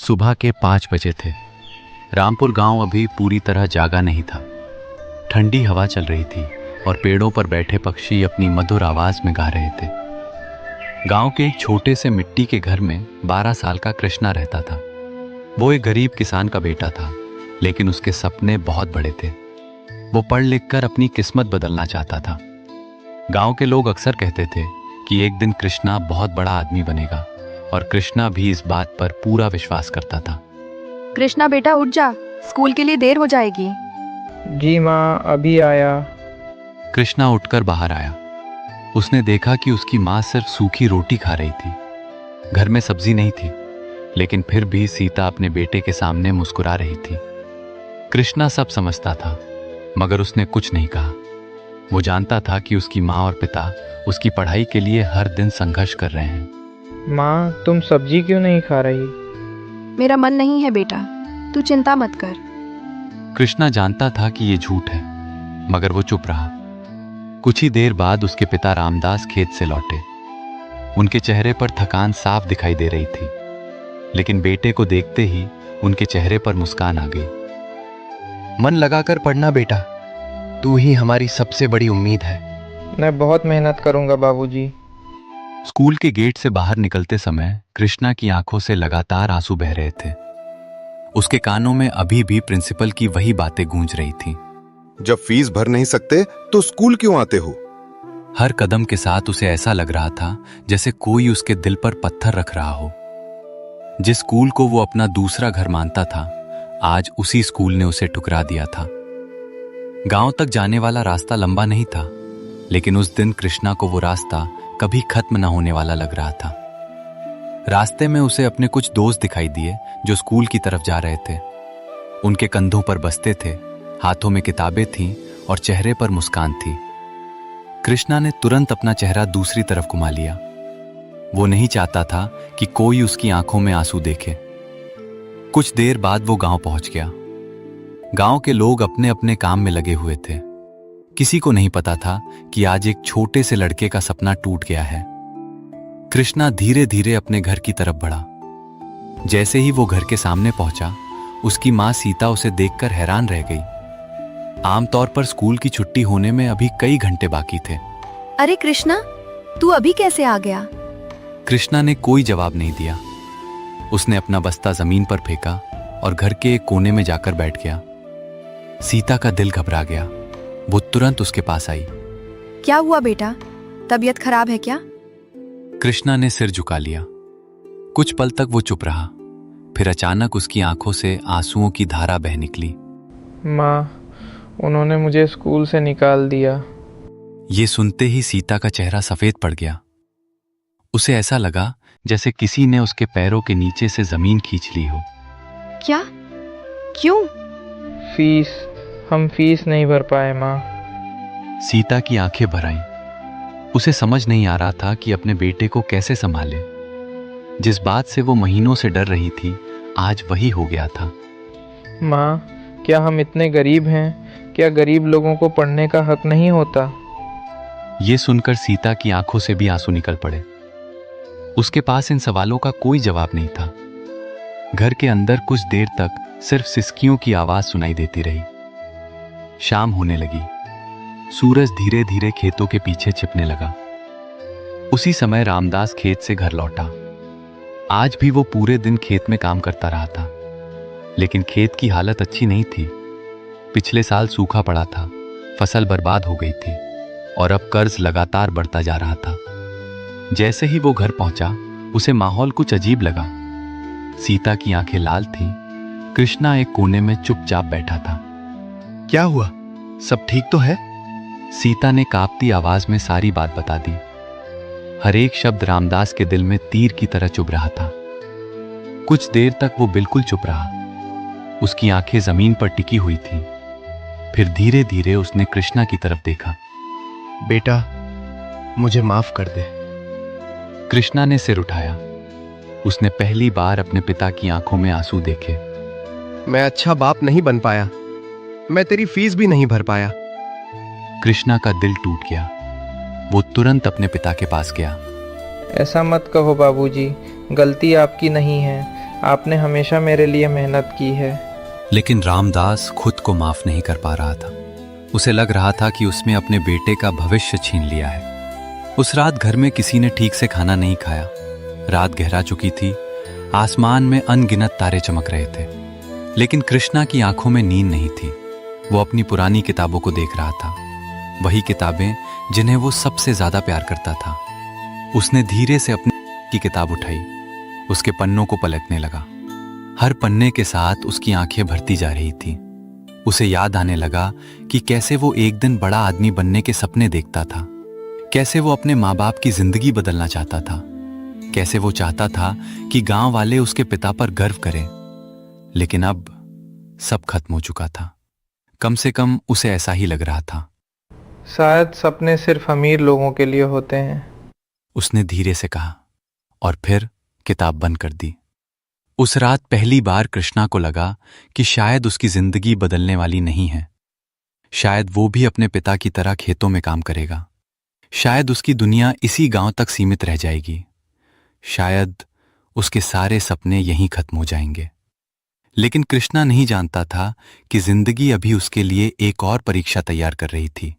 सुबह के 5 बजे थे। रामपुर गांव अभी पूरी तरह जागा नहीं था। ठंडी हवा चल रही थी और पेड़ों पर बैठे पक्षी अपनी मधुर आवाज में गा रहे थे। गांव के एक छोटे से मिट्टी के घर में 12 साल का कृष्णा रहता था। वो एक गरीब किसान का बेटा था, लेकिन उसके सपने बहुत बड़े थे। वो पढ़ लिख कर अपनी किस्मत बदलना चाहता था। गांव के लोग अक्सर कहते थे कि एक दिन कृष्णा बहुत बड़ा आदमी बनेगा, और कृष्णा भी इस बात पर पूरा विश्वास करता था। कृष्णा बेटा उठ जा, स्कूल के लिए देर हो जाएगी। जी माँ, अभी आया। कृष्णा उठकर बाहर आया। उसने देखा कि उसकी माँ सिर्फ सूखी रोटी खा रही थी। घर में सब्जी नहीं थी, लेकिन फिर भी सीता अपने बेटे के सामने मुस्कुरा रही थी। कृष्णा सब समझता था, मगर उसने कुछ नहीं कहा। वो जानता था कि उसकी माँ और पिता उसकी पढ़ाई के लिए हर दिन संघर्ष कर रहे हैं। माँ, तुम सब्जी क्यों नहीं खा रही? मेरा मन नहीं है बेटा, तू चिंता मत कर। कृष्णा जानता था कि ये झूठ है, मगर वो चुप रहा। कुछ ही देर बाद उसके पिता रामदास खेत से लौटे। उनके चेहरे पर थकान साफ दिखाई दे रही थी, लेकिन बेटे को देखते ही उनके चेहरे पर मुस्कान आ गई। मन लगाकर पढ़ना बेटा, तू ही हमारी सबसे बड़ी उम्मीद है। मैं बहुत मेहनत करूँगा बाबूजी। स्कूल के गेट से बाहर निकलते समय कृष्णा की आंखों से लगातार आंसू बह रहे थे। उसके कानों में अभी भी प्रिंसिपल की वही बातें गूंज रही थीं। जब फीस भर नहीं सकते तो स्कूल क्यों आते हो? हर कदम के साथ उसे ऐसा लग रहा था जैसे कोई उसके दिल पर पत्थर रख रहा हो। जिस स्कूल को वो अपना दूसरा घर मानता था, आज उसी स्कूल ने उसे ठुकरा दिया था। गांव तक जाने वाला रास्ता लंबा नहीं था, लेकिन उस दिन कृष्णा को वो रास्ता कभी खत्म न होने वाला लग रहा था। रास्ते में उसे अपने कुछ दोस्त दिखाई दिए जो स्कूल की तरफ जा रहे थे। उनके कंधों पर बस्ते थे, हाथों में किताबें थीं और चेहरे पर मुस्कान थी। कृष्णा ने तुरंत अपना चेहरा दूसरी तरफ घुमा लिया। वो नहीं चाहता था कि कोई उसकी आंखों में आंसू देखे। कुछ देर बाद वो गांव पहुंच गया। गांव के लोग अपने अपने काम में लगे हुए थे। किसी को नहीं पता था कि आज एक छोटे से लड़के का सपना टूट गया है। कृष्णा धीरे धीरे अपने घर की तरफ बढ़ा। जैसे ही वो घर के सामने पहुंचा, उसकी मां सीता उसे देखकर हैरान रह गई। आमतौर पर स्कूल की छुट्टी होने में अभी कई घंटे बाकी थे। अरे कृष्णा, तू अभी कैसे आ गया? कृष्णा ने कोई जवाब नहीं दिया। उसने अपना बस्ता जमीन पर फेंका और घर के एक कोने में जाकर बैठ गया। सीता का दिल घबरा गया। वो तुरंत उसके पास आई। क्या हुआ बेटा, तबीयत खराब है क्या? कृष्णा ने सिर झुका लिया। कुछ पल तक वो चुप रहा, फिर अचानक उसकी आंखों से आंसुओं की धारा बह निकली। माँ, उन्होंने मुझे स्कूल से निकाल दिया। ये सुनते ही सीता का चेहरा सफेद पड़ गया। उसे ऐसा लगा जैसे किसी ने उसके पैरों के नीचे से जमीन खींच ली हो। क्या? क्यों? हम फीस नहीं भर पाए माँ। सीता की आंखें भर आईं। उसे समझ नहीं आ रहा था कि अपने बेटे को कैसे संभाले। जिस बात से वो महीनों से डर रही थी, आज वही हो गया था। माँ, क्या हम इतने गरीब हैं? क्या गरीब लोगों को पढ़ने का हक नहीं होता? ये सुनकर सीता की आंखों से भी आंसू निकल पड़े। उसके पास इन सवालों का कोई जवाब नहीं था। घर के अंदर कुछ देर तक सिर्फ सिसकियों की आवाज सुनाई देती रही। शाम होने लगी। सूरज धीरे धीरे खेतों के पीछे छिपने लगा। उसी समय रामदास खेत से घर लौटा। आज भी वो पूरे दिन खेत में काम करता रहा था, लेकिन खेत की हालत अच्छी नहीं थी। पिछले साल सूखा पड़ा था, फसल बर्बाद हो गई थी और अब कर्ज लगातार बढ़ता जा रहा था। जैसे ही वो घर पहुंचा, उसे माहौल कुछ अजीब लगा। सीता की आंखें लाल थीं। कृष्णा एक कोने में चुपचाप बैठा था। क्या हुआ? सब ठीक तो है? सीता ने कांपती आवाज में सारी बात बता दी। हर एक शब्द रामदास के दिल में तीर की तरह चुभ रहा था। कुछ देर तक वो बिल्कुल चुप रहा। उसकी आंखें जमीन पर टिकी हुई थीं। फिर धीरे धीरे उसने कृष्णा की तरफ देखा। बेटा, मुझे माफ कर दे। कृष्णा ने सिर उठाया। उसने पहली बार अपने पिता की आंखों में आंसू देखे। मैं अच्छा बाप नहीं बन पाया, मैं तेरी फीस भी नहीं भर पाया। कृष्णा का दिल टूट गया। वो तुरंत अपने पिता के पास गया। ऐसा मत कहो बाबूजी, गलती आपकी नहीं है। आपने हमेशा मेरे लिए मेहनत की है। लेकिन रामदास खुद को माफ नहीं कर पा रहा था। उसे लग रहा था कि उसने अपने बेटे का भविष्य छीन लिया है। उस रात घर में किसी ने ठीक से खाना नहीं खाया। रात गहरा चुकी थी, आसमान में अनगिनत तारे चमक रहे थे, लेकिन कृष्णा की आंखों में नींद नहीं थी। वो अपनी पुरानी किताबों को देख रहा था, वही किताबें जिन्हें वो सबसे ज्यादा प्यार करता था। उसने धीरे से अपनी की किताब उठाई, उसके पन्नों को पलटने लगा। हर पन्ने के साथ उसकी आंखें भरती जा रही थी। उसे याद आने लगा कि कैसे वो एक दिन बड़ा आदमी बनने के सपने देखता था, कैसे वो अपने माँ बाप की जिंदगी बदलना चाहता था, कैसे वो चाहता था कि गांव वाले उसके पिता पर गर्व करें। लेकिन अब सब खत्म हो चुका था। कम से कम उसे ऐसा ही लग रहा था। शायद सपने सिर्फ अमीर लोगों के लिए होते हैं। उसने धीरे से कहा और फिर किताब बंद कर दी। उस रात पहली बार कृष्णा को लगा कि शायद उसकी जिंदगी बदलने वाली नहीं है। शायद वो भी अपने पिता की तरह खेतों में काम करेगा। शायद उसकी दुनिया इसी गांव तक सीमित रह जाएगी। शायद उसके सारे सपने यहीं खत्म हो जाएंगे। लेकिन कृष्णा नहीं जानता था कि जिंदगी अभी उसके लिए एक और परीक्षा तैयार कर रही थी।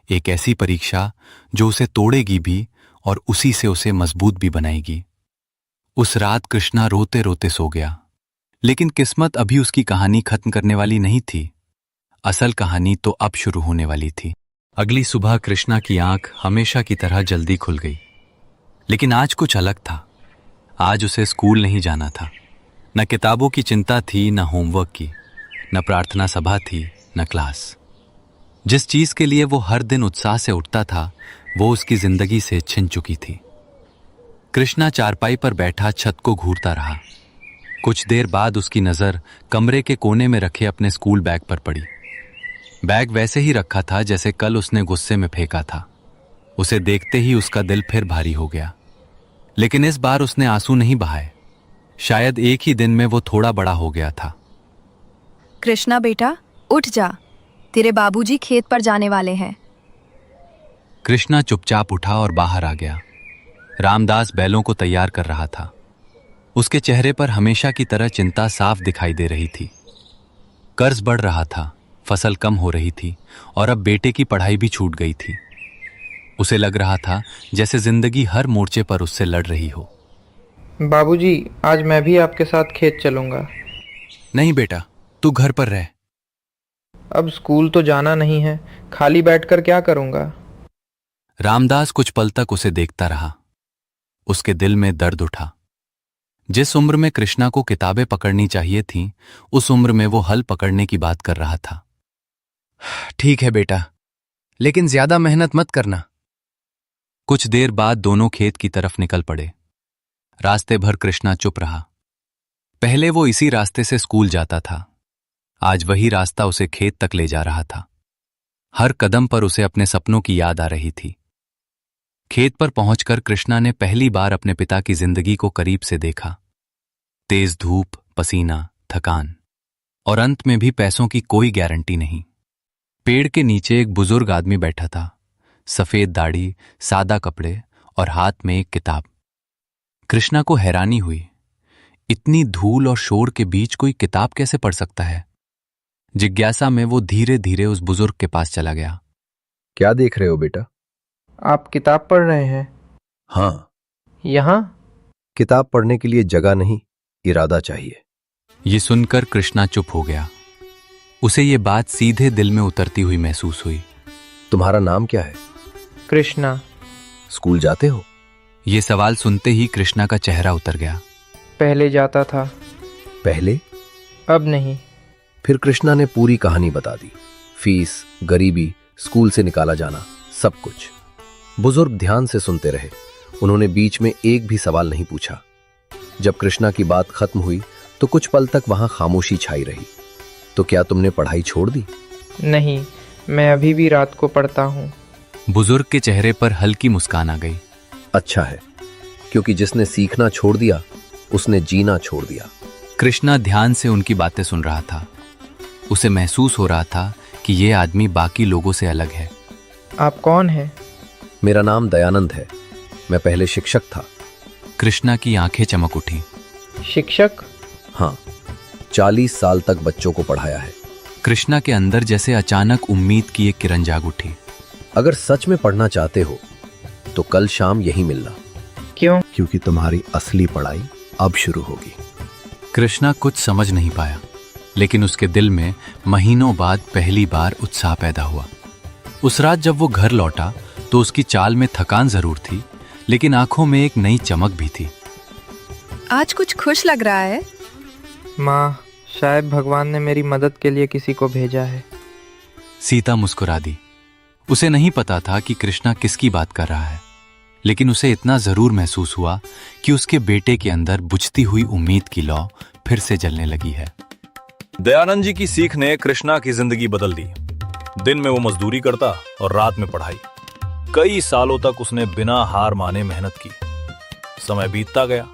एक ऐसी परीक्षा जो उसे तोड़ेगी भी और उसी से उसे मजबूत भी बनाएगी। उस रात कृष्णा रोते रोते सो गया। लेकिन किस्मत अभी उसकी कहानी खत्म करने वाली नहीं थी। असल कहानी तो अब शुरू होने वाली थी। अगली सुबह कृष्णा की आंख हमेशा की तरह जल्दी खुल गई। लेकिन आज कुछ अलग था। आज उसे स्कूल नहीं जाना था। न किताबों की चिंता थी, न होमवर्क की, न प्रार्थना सभा थी, न क्लास। जिस चीज के लिए वो हर दिन उत्साह से उठता था, वो उसकी जिंदगी से छिन चुकी थी। कृष्णा चारपाई पर बैठा छत को घूरता रहा। कुछ देर बाद उसकी नजर कमरे के कोने में रखे अपने स्कूल बैग पर पड़ी। बैग वैसे ही रखा था जैसे कल उसने गुस्से में फेंका था। उसे देखते ही उसका दिल फिर भारी हो गया। लेकिन इस बार उसने आंसू नहीं बहाए। शायद एक ही दिन में वो थोड़ा बड़ा हो गया था। कृष्णा बेटा, उठ जा, तेरे बाबूजी खेत पर जाने वाले हैं। कृष्णा चुपचाप उठा और बाहर आ गया। रामदास बैलों को तैयार कर रहा था। उसके चेहरे पर हमेशा की तरह चिंता साफ दिखाई दे रही थी। कर्ज बढ़ रहा था, फसल कम हो रही थी और अब बेटे की पढ़ाई भी छूट गई थी। उसे लग रहा था जैसे जिंदगी हर मोर्चे पर उससे लड़ रही हो। बाबूजी, आज मैं भी आपके साथ खेत चलूंगा। नहीं बेटा, तू घर पर रह। अब स्कूल तो जाना नहीं है, खाली बैठकर क्या करूंगा। रामदास कुछ पल तक उसे देखता रहा। उसके दिल में दर्द उठा। जिस उम्र में कृष्णा को किताबें पकड़नी चाहिए थीं, उस उम्र में वो हल पकड़ने की बात कर रहा था। ठीक है बेटा, लेकिन ज्यादा मेहनत मत करना। कुछ देर बाद दोनों खेत की तरफ निकल पड़े। रास्ते भर कृष्णा चुप रहा। पहले वो इसी रास्ते से स्कूल जाता था। आज वही रास्ता उसे खेत तक ले जा रहा था। हर कदम पर उसे अपने सपनों की याद आ रही थी। खेत पर पहुंचकर कृष्णा ने पहली बार अपने पिता की जिंदगी को करीब से देखा। तेज धूप, पसीना, थकान और अंत में भी पैसों की कोई गारंटी नहीं। पेड़ के नीचे एक बुजुर्ग आदमी बैठा था, सफेद दाढ़ी, सादा कपड़े और हाथ में एक किताब। कृष्णा को हैरानी हुई, इतनी धूल और शोर के बीच कोई किताब कैसे पढ़ सकता है। जिज्ञासा में वो धीरे धीरे उस बुजुर्ग के पास चला गया। क्या देख रहे हो बेटा? आप किताब पढ़ रहे हैं? हाँ। यहाँ? किताब पढ़ने के लिए जगह नहीं, इरादा चाहिए। ये सुनकर कृष्णा चुप हो गया। उसे ये बात सीधे दिल में उतरती हुई महसूस हुई। तुम्हारा नाम क्या है? कृष्णा। स्कूल जाते हो? ये सवाल सुनते ही कृष्णा का चेहरा उतर गया। पहले जाता था, पहले? अब नहीं। फिर कृष्णा ने पूरी कहानी बता दी। फीस, गरीबी, स्कूल से निकाला जाना, सब कुछ। बुजुर्ग ध्यान से सुनते रहे। उन्होंने बीच में एक भी सवाल नहीं पूछा। जब कृष्णा की बात खत्म हुई तो कुछ पल तक वहां खामोशी छाई रही। तो क्या तुमने पढ़ाई छोड़ दी? नहीं, मैं अभी भी रात को पढ़ता हूँ। बुजुर्ग के चेहरे पर हल्की मुस्कान आ गई। अच्छा है, क्योंकि जिसने सीखना छोड़ दिया उसने जीना छोड़ दिया। कृष्णा ध्यान से उनकी बातें सुन रहा था। उसे महसूस हो रहा था कि ये आदमी बाकी लोगों से अलग है। आप कौन हैं? मेरा नाम दयानंद है। मैं पहले शिक्षक था। कृष्णा की आंखें चमक उठी। शिक्षक? हाँ, 40 साल तक बच्चों को पढ़ाया है। कृष्णा के अंदर जैसे अचानक उम्मीद की एक किरण जाग उठी। अगर सच में पढ़ना चाहते हो तो कल शाम यहीं मिलना, क्यों? क्योंकि तुम्हारी असली पढ़ाई अब शुरू होगी। कृष्णा कुछ समझ नहीं पाया, लेकिन उसके दिल में महीनों बाद पहली बार उत्साह पैदा हुआ। उस रात जब वो घर लौटा तो उसकी चाल में थकान जरूर थी, लेकिन आंखों में एक नई चमक भी थी। आज कुछ खुश लग रहा है। माँ, शायद भगवान ने मेरी मदद के लिए किसी को भेजा है। सीता मुस्कुरा दी। उसे नहीं पता था कि कृष्णा किसकी बात कर रहा है, लेकिन उसे इतना जरूर महसूस हुआ कि उसके बेटे के अंदर बुझती हुई उम्मीद की लौ फिर से जलने लगी है। दयानंद जी की सीख ने कृष्णा की जिंदगी बदल दी। दिन में वो मजदूरी करता और रात में पढ़ाई। कई सालों तक उसने बिना हार माने मेहनत की। समय बीतता गया।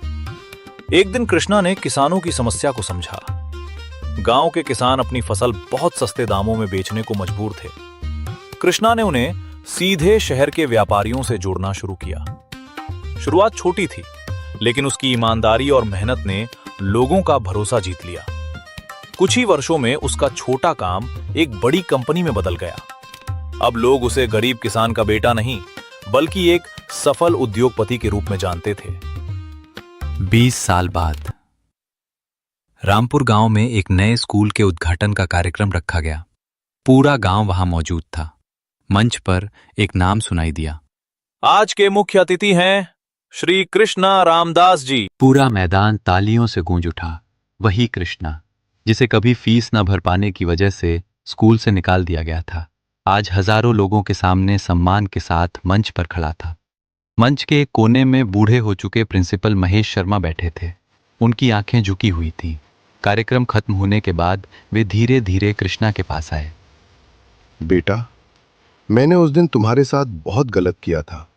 एक दिन कृष्णा ने किसानों की समस्या को समझा। गांव के किसान अपनी फसल बहुत सस्ते दामों में बेचने को मजबूर थे। कृष्णा ने उन्हें सीधे शहर के व्यापारियों से जोड़ना शुरू किया। शुरुआत छोटी थी, लेकिन उसकी ईमानदारी और मेहनत ने लोगों का भरोसा जीत लिया। कुछ ही वर्षों में उसका छोटा काम एक बड़ी कंपनी में बदल गया। अब लोग उसे गरीब किसान का बेटा नहीं, बल्कि एक सफल उद्योगपति के रूप में जानते थे। 20 साल बाद रामपुर गांव में एक नए स्कूल के उद्घाटन का कार्यक्रम रखा गया। पूरा गांव वहां मौजूद था। मंच पर एक नाम सुनाई दिया। आज के मुख्य अतिथि हैं श्री कृष्णा रामदास जी। पूरा मैदान तालियों से गूंज उठा। वही कृष्णा जिसे कभी फीस न भर पाने की वजह से स्कूल से निकाल दिया गया था, आज हजारों लोगों के सामने सम्मान के साथ मंच पर खड़ा था। मंच के एक कोने में बूढ़े हो चुके प्रिंसिपल महेश शर्मा बैठे थे। उनकी आंखें झुकी हुई थीं। कार्यक्रम खत्म होने के बाद वे धीरे धीरे कृष्णा के पास आए। बेटा, मैंने उस दिन तुम्हारे साथ बहुत गलत किया था।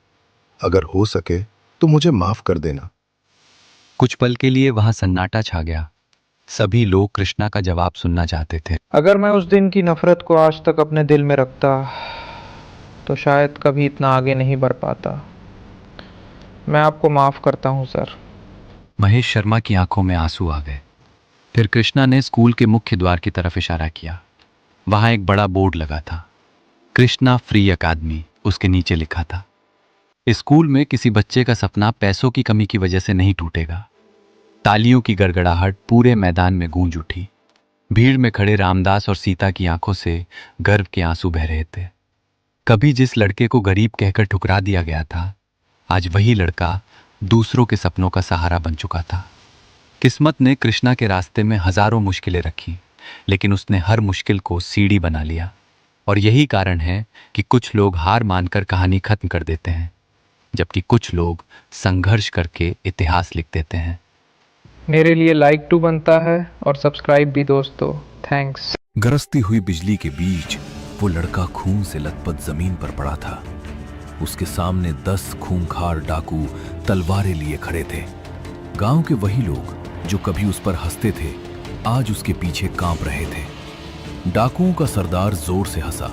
अगर हो सके तो मुझे माफ कर देना। कुछ पल के लिए वहां सन्नाटा छा गया। सभी लोग कृष्णा का जवाब सुनना चाहते थे। अगर मैं उस दिन की नफरत को आज तक अपने दिल में रखता तो शायद कभी इतना आगे नहीं बढ़ पाता। मैं आपको माफ करता हूं सर। महेश शर्मा की आंखों में आंसू आ गए। फिर कृष्णा ने स्कूल के मुख्य द्वार की तरफ इशारा किया। वहां एक बड़ा बोर्ड लगा था, कृष्णा फ्री अकादमी उसके नीचे लिखा था। इस स्कूल में किसी बच्चे का सपना पैसों की कमी की वजह से नहीं टूटेगा। तालियों की गड़गड़ाहट पूरे मैदान में गूंज उठी। भीड़ में खड़े रामदास और सीता की आंखों से गर्व के आंसू बह रहे थे। कभी जिस लड़के को गरीब कहकर ठुकरा दिया गया था, आज वही लड़का दूसरों के सपनों का सहारा बन चुका था। किस्मत ने कृष्णा के रास्ते में हजारों मुश्किलें रखी, लेकिन उसने हर मुश्किल को सीढ़ी बना लिया। और यही कारण है कि कुछ लोग हार मानकर कहानी खत्म कर देते हैं, जबकि कुछ लोग संघर्ष करके इतिहास लिख देते हैं। मेरे लिए लाइक 2 बनता है और सब्सक्राइब भी दोस्तों। थैंक्स। गरजती हुई बिजली के बीच वो लड़का खून से लथपथ जमीन पर पड़ा था। उसके सामने 10 खूंखार डाकू तलवारें लिए खड़े थे। गांव के वही लोग जो कभी उस पर हंसते थे, आज उसके पीछे कांप रहे थे। डाकुओं का सरदार जोर से हंसा।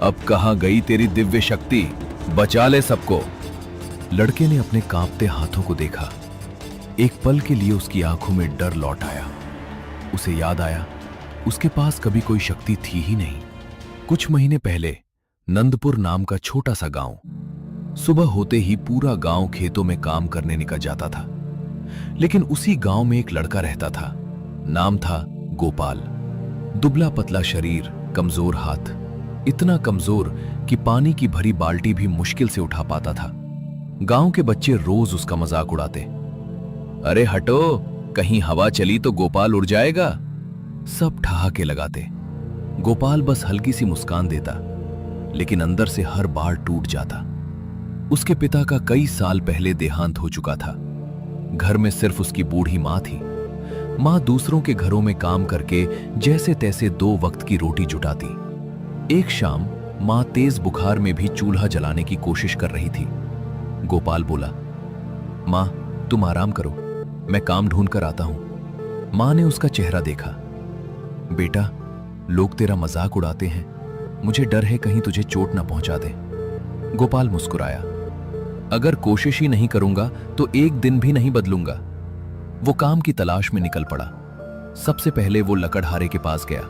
अब कहां गई तेरी दिव्य शक्ति? बचा ले सबको। लड़के ने अपने कांपते हाथों को देखा। एक पल के लिए उसकी आंखों में डर लौट आया। उसे याद आया, उसके पास कभी कोई शक्ति थी ही नहीं। कुछ महीने पहले नंदपुर नाम का छोटा सा गांव, सुबह होते ही पूरा गांव खेतों में काम करने निकल जाता था। लेकिन उसी गांव में एक लड़का रहता था। नाम था गोपाल। दुबला पतला शरीर, कमजोर हाथ, इतना कमजोर कि पानी की भरी बाल्टी भी मुश्किल से उठा पाता था। गांव के बच्चे रोज उसका मजाक उड़ाते। अरे हटो, कहीं हवा चली तो गोपाल उड़ जाएगा। सब ठहाके लगाते। गोपाल बस हल्की सी मुस्कान देता, लेकिन अंदर से हर बार टूट जाता। उसके पिता का कई साल पहले देहांत हो चुका था। घर में सिर्फ उसकी बूढ़ी मां थी। मां दूसरों के घरों में काम करके जैसे तैसे 2 वक्त की रोटी जुटाती। एक शाम मां तेज बुखार में भी चूल्हा जलाने की कोशिश कर रही थी। गोपाल बोला, मां तुम आराम करो, मैं काम ढूंढ कर आता हूं। मां ने उसका चेहरा देखा। बेटा, लोग तेरा मजाक उड़ाते हैं, मुझे डर है कहीं तुझे चोट ना पहुंचा दे। गोपाल मुस्कुराया। अगर कोशिश ही नहीं करूंगा तो एक दिन भी नहीं बदलूंगा। वो काम की तलाश में निकल पड़ा। सबसे पहले वो लकड़हारे के पास गया।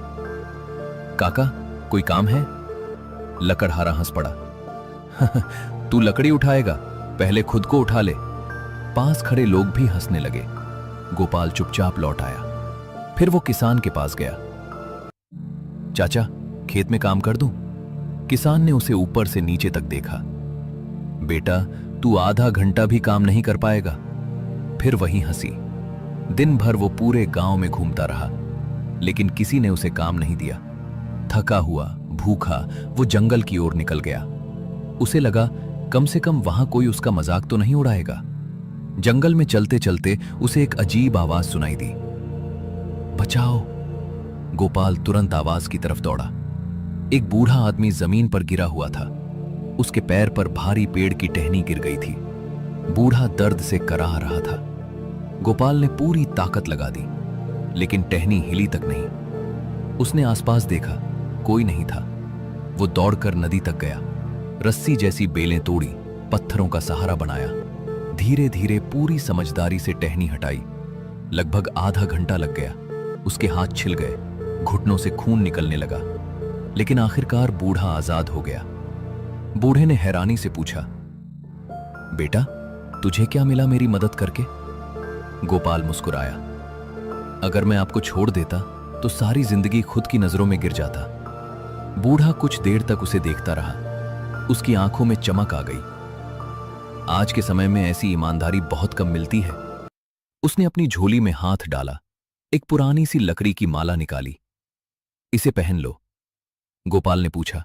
काका, कोई काम है? लकड़हारा हंस पड़ा। तू लकड़ी उठाएगा, पहले खुद को उठा ले। पास खड़े लोग भी हंसने लगे। गोपाल चुपचाप लौट आया। फिर वो किसान के पास गया। चाचा, खेत में काम कर दूं? किसान ने उसे ऊपर से नीचे तक देखा। बेटा, तू आधा घंटा भी काम नहीं कर पाएगा। फिर वही हंसी। दिन भर वो पूरे गांव में घूमता रहा, लेकिन किसी ने उसे काम नहीं दिया। थका हुआ, भूखा, वो जंगल की ओर निकल गया। उसे लगा कम से कम वहां कोई उसका मजाक तो नहीं उड़ाएगा। जंगल में चलते चलते उसे एक अजीब आवाज सुनाई दी। बचाओ! गोपाल तुरंत आवाज की तरफ दौड़ा। एक बूढ़ा आदमी जमीन पर गिरा हुआ था। उसके पैर पर भारी पेड़ की टहनी गिर गई थी। बूढ़ा दर्द से कराह रहा था। गोपाल ने पूरी ताकत लगा दी, लेकिन टहनी हिली तक नहीं। उसने आसपास देखा, कोई नहीं था। वो दौड़कर नदी तक गया। रस्सी जैसी बेलें तोड़ी, पत्थरों का सहारा बनाया। धीरे धीरे पूरी समझदारी से टहनी हटाई। लगभग आधा घंटा लग गया। उसके हाथ छिल गए, घुटनों से खून निकलने लगा, लेकिन आखिरकार बूढ़ा आजाद हो गया। बूढ़े ने हैरानी से पूछा, बेटा, तुझे क्या मिला मेरी मदद करके? गोपाल मुस्कुराया। अगर मैं आपको छोड़ देता तो सारी जिंदगी खुद की नजरों में गिर जाता। बूढ़ा कुछ देर तक उसे देखता रहा। उसकी आंखों में चमक आ गई। आज के समय में ऐसी ईमानदारी बहुत कम मिलती है। उसने अपनी झोली में हाथ डाला, एक पुरानी सी लकड़ी की माला निकाली। इसे पहन लो। गोपाल ने पूछा,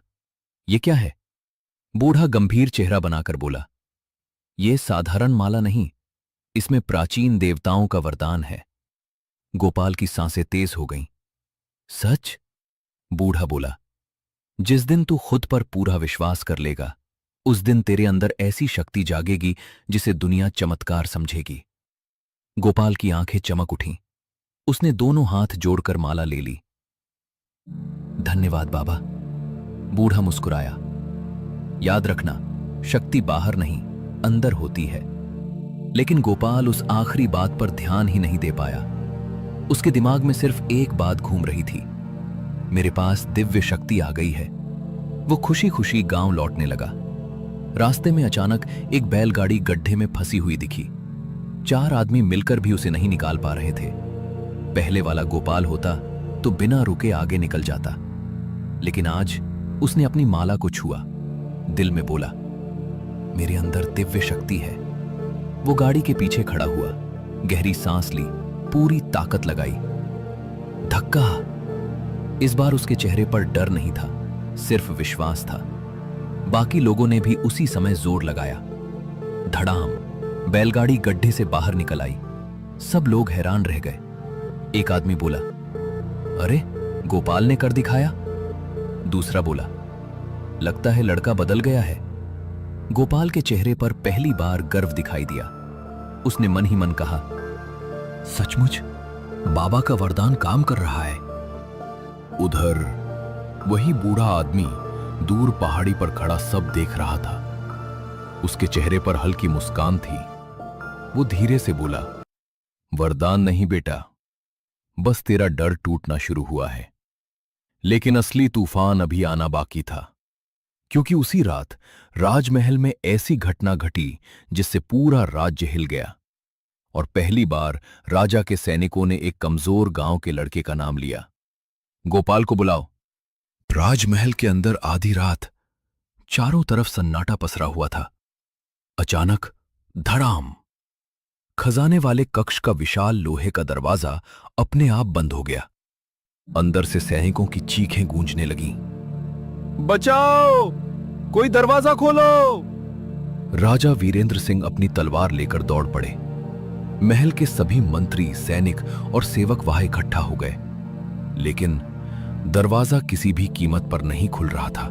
यह क्या है? बूढ़ा गंभीर चेहरा बनाकर बोला, यह साधारण माला नहीं, इसमें प्राचीन देवताओं का वरदान है। गोपाल की सांसें तेज हो गईं। सच? बूढ़ा बोला, जिस दिन तू खुद पर पूरा विश्वास कर लेगा, उस दिन तेरे अंदर ऐसी शक्ति जागेगी जिसे दुनिया चमत्कार समझेगी। गोपाल की आंखें चमक उठीं। उसने दोनों हाथ जोड़कर माला ले ली। धन्यवाद बाबा। बूढ़ा मुस्कुराया। याद रखना, शक्ति बाहर नहीं, अंदर होती है। लेकिन गोपाल उस आखिरी बात पर ध्यान ही नहीं दे पाया। उसके दिमाग में सिर्फ एक बात घूम रही थी, मेरे पास दिव्य शक्ति आ गई है। वो खुशी खुशी गांव लौटने लगा। रास्ते में अचानक एक बैलगाड़ी गड्ढे में फंसी हुई दिखी। 4 आदमी मिलकर भी उसे नहीं निकाल पा रहे थे। पहले वाला गोपाल होता तो बिना रुके आगे निकल जाता, लेकिन आज उसने अपनी माला को छुआ। दिल में बोला, मेरे अंदर दिव्य शक्ति है। वो गाड़ी के पीछे खड़ा हुआ, गहरी सांस ली, पूरी ताकत लगाई। धक्का! इस बार उसके चेहरे पर डर नहीं था, सिर्फ विश्वास था। बाकी लोगों ने भी उसी समय जोर लगाया। धड़ाम! बैलगाड़ी गड्ढे से बाहर निकल आई। सब लोग हैरान रह गए। एक आदमी बोला, अरे, गोपाल ने कर दिखाया। दूसरा बोला, लगता है लड़का बदल गया है। गोपाल के चेहरे पर पहली बार गर्व दिखाई दिया। उसने मन ही मन कहा, सचमुच बाबा का वरदान काम कर रहा है। उधर वही बूढ़ा आदमी दूर पहाड़ी पर खड़ा सब देख रहा था। उसके चेहरे पर हल्की मुस्कान थी। वो धीरे से बोला, वरदान नहीं बेटा, बस तेरा डर टूटना शुरू हुआ है। लेकिन असली तूफान अभी आना बाकी था, क्योंकि उसी रात राजमहल में ऐसी घटना घटी जिससे पूरा राज्य हिल गया। और पहली बार राजा के सैनिकों ने एक कमजोर गांव के लड़के का नाम लिया। गोपाल को बुलाओ। राजमहल के अंदर आधी रात चारों तरफ सन्नाटा पसरा हुआ था। अचानक धड़ाम! खजाने वाले कक्ष का विशाल लोहे का दरवाजा अपने आप बंद हो गया। अंदर से सैनिकों की चीखें गूंजने लगीं। बचाओ! कोई दरवाजा खोलो! राजा वीरेंद्र सिंह अपनी तलवार लेकर दौड़ पड़े। महल के सभी मंत्री, सैनिक और सेवक वहां इकट्ठा हो गए, लेकिन दरवाजा किसी भी कीमत पर नहीं खुल रहा था।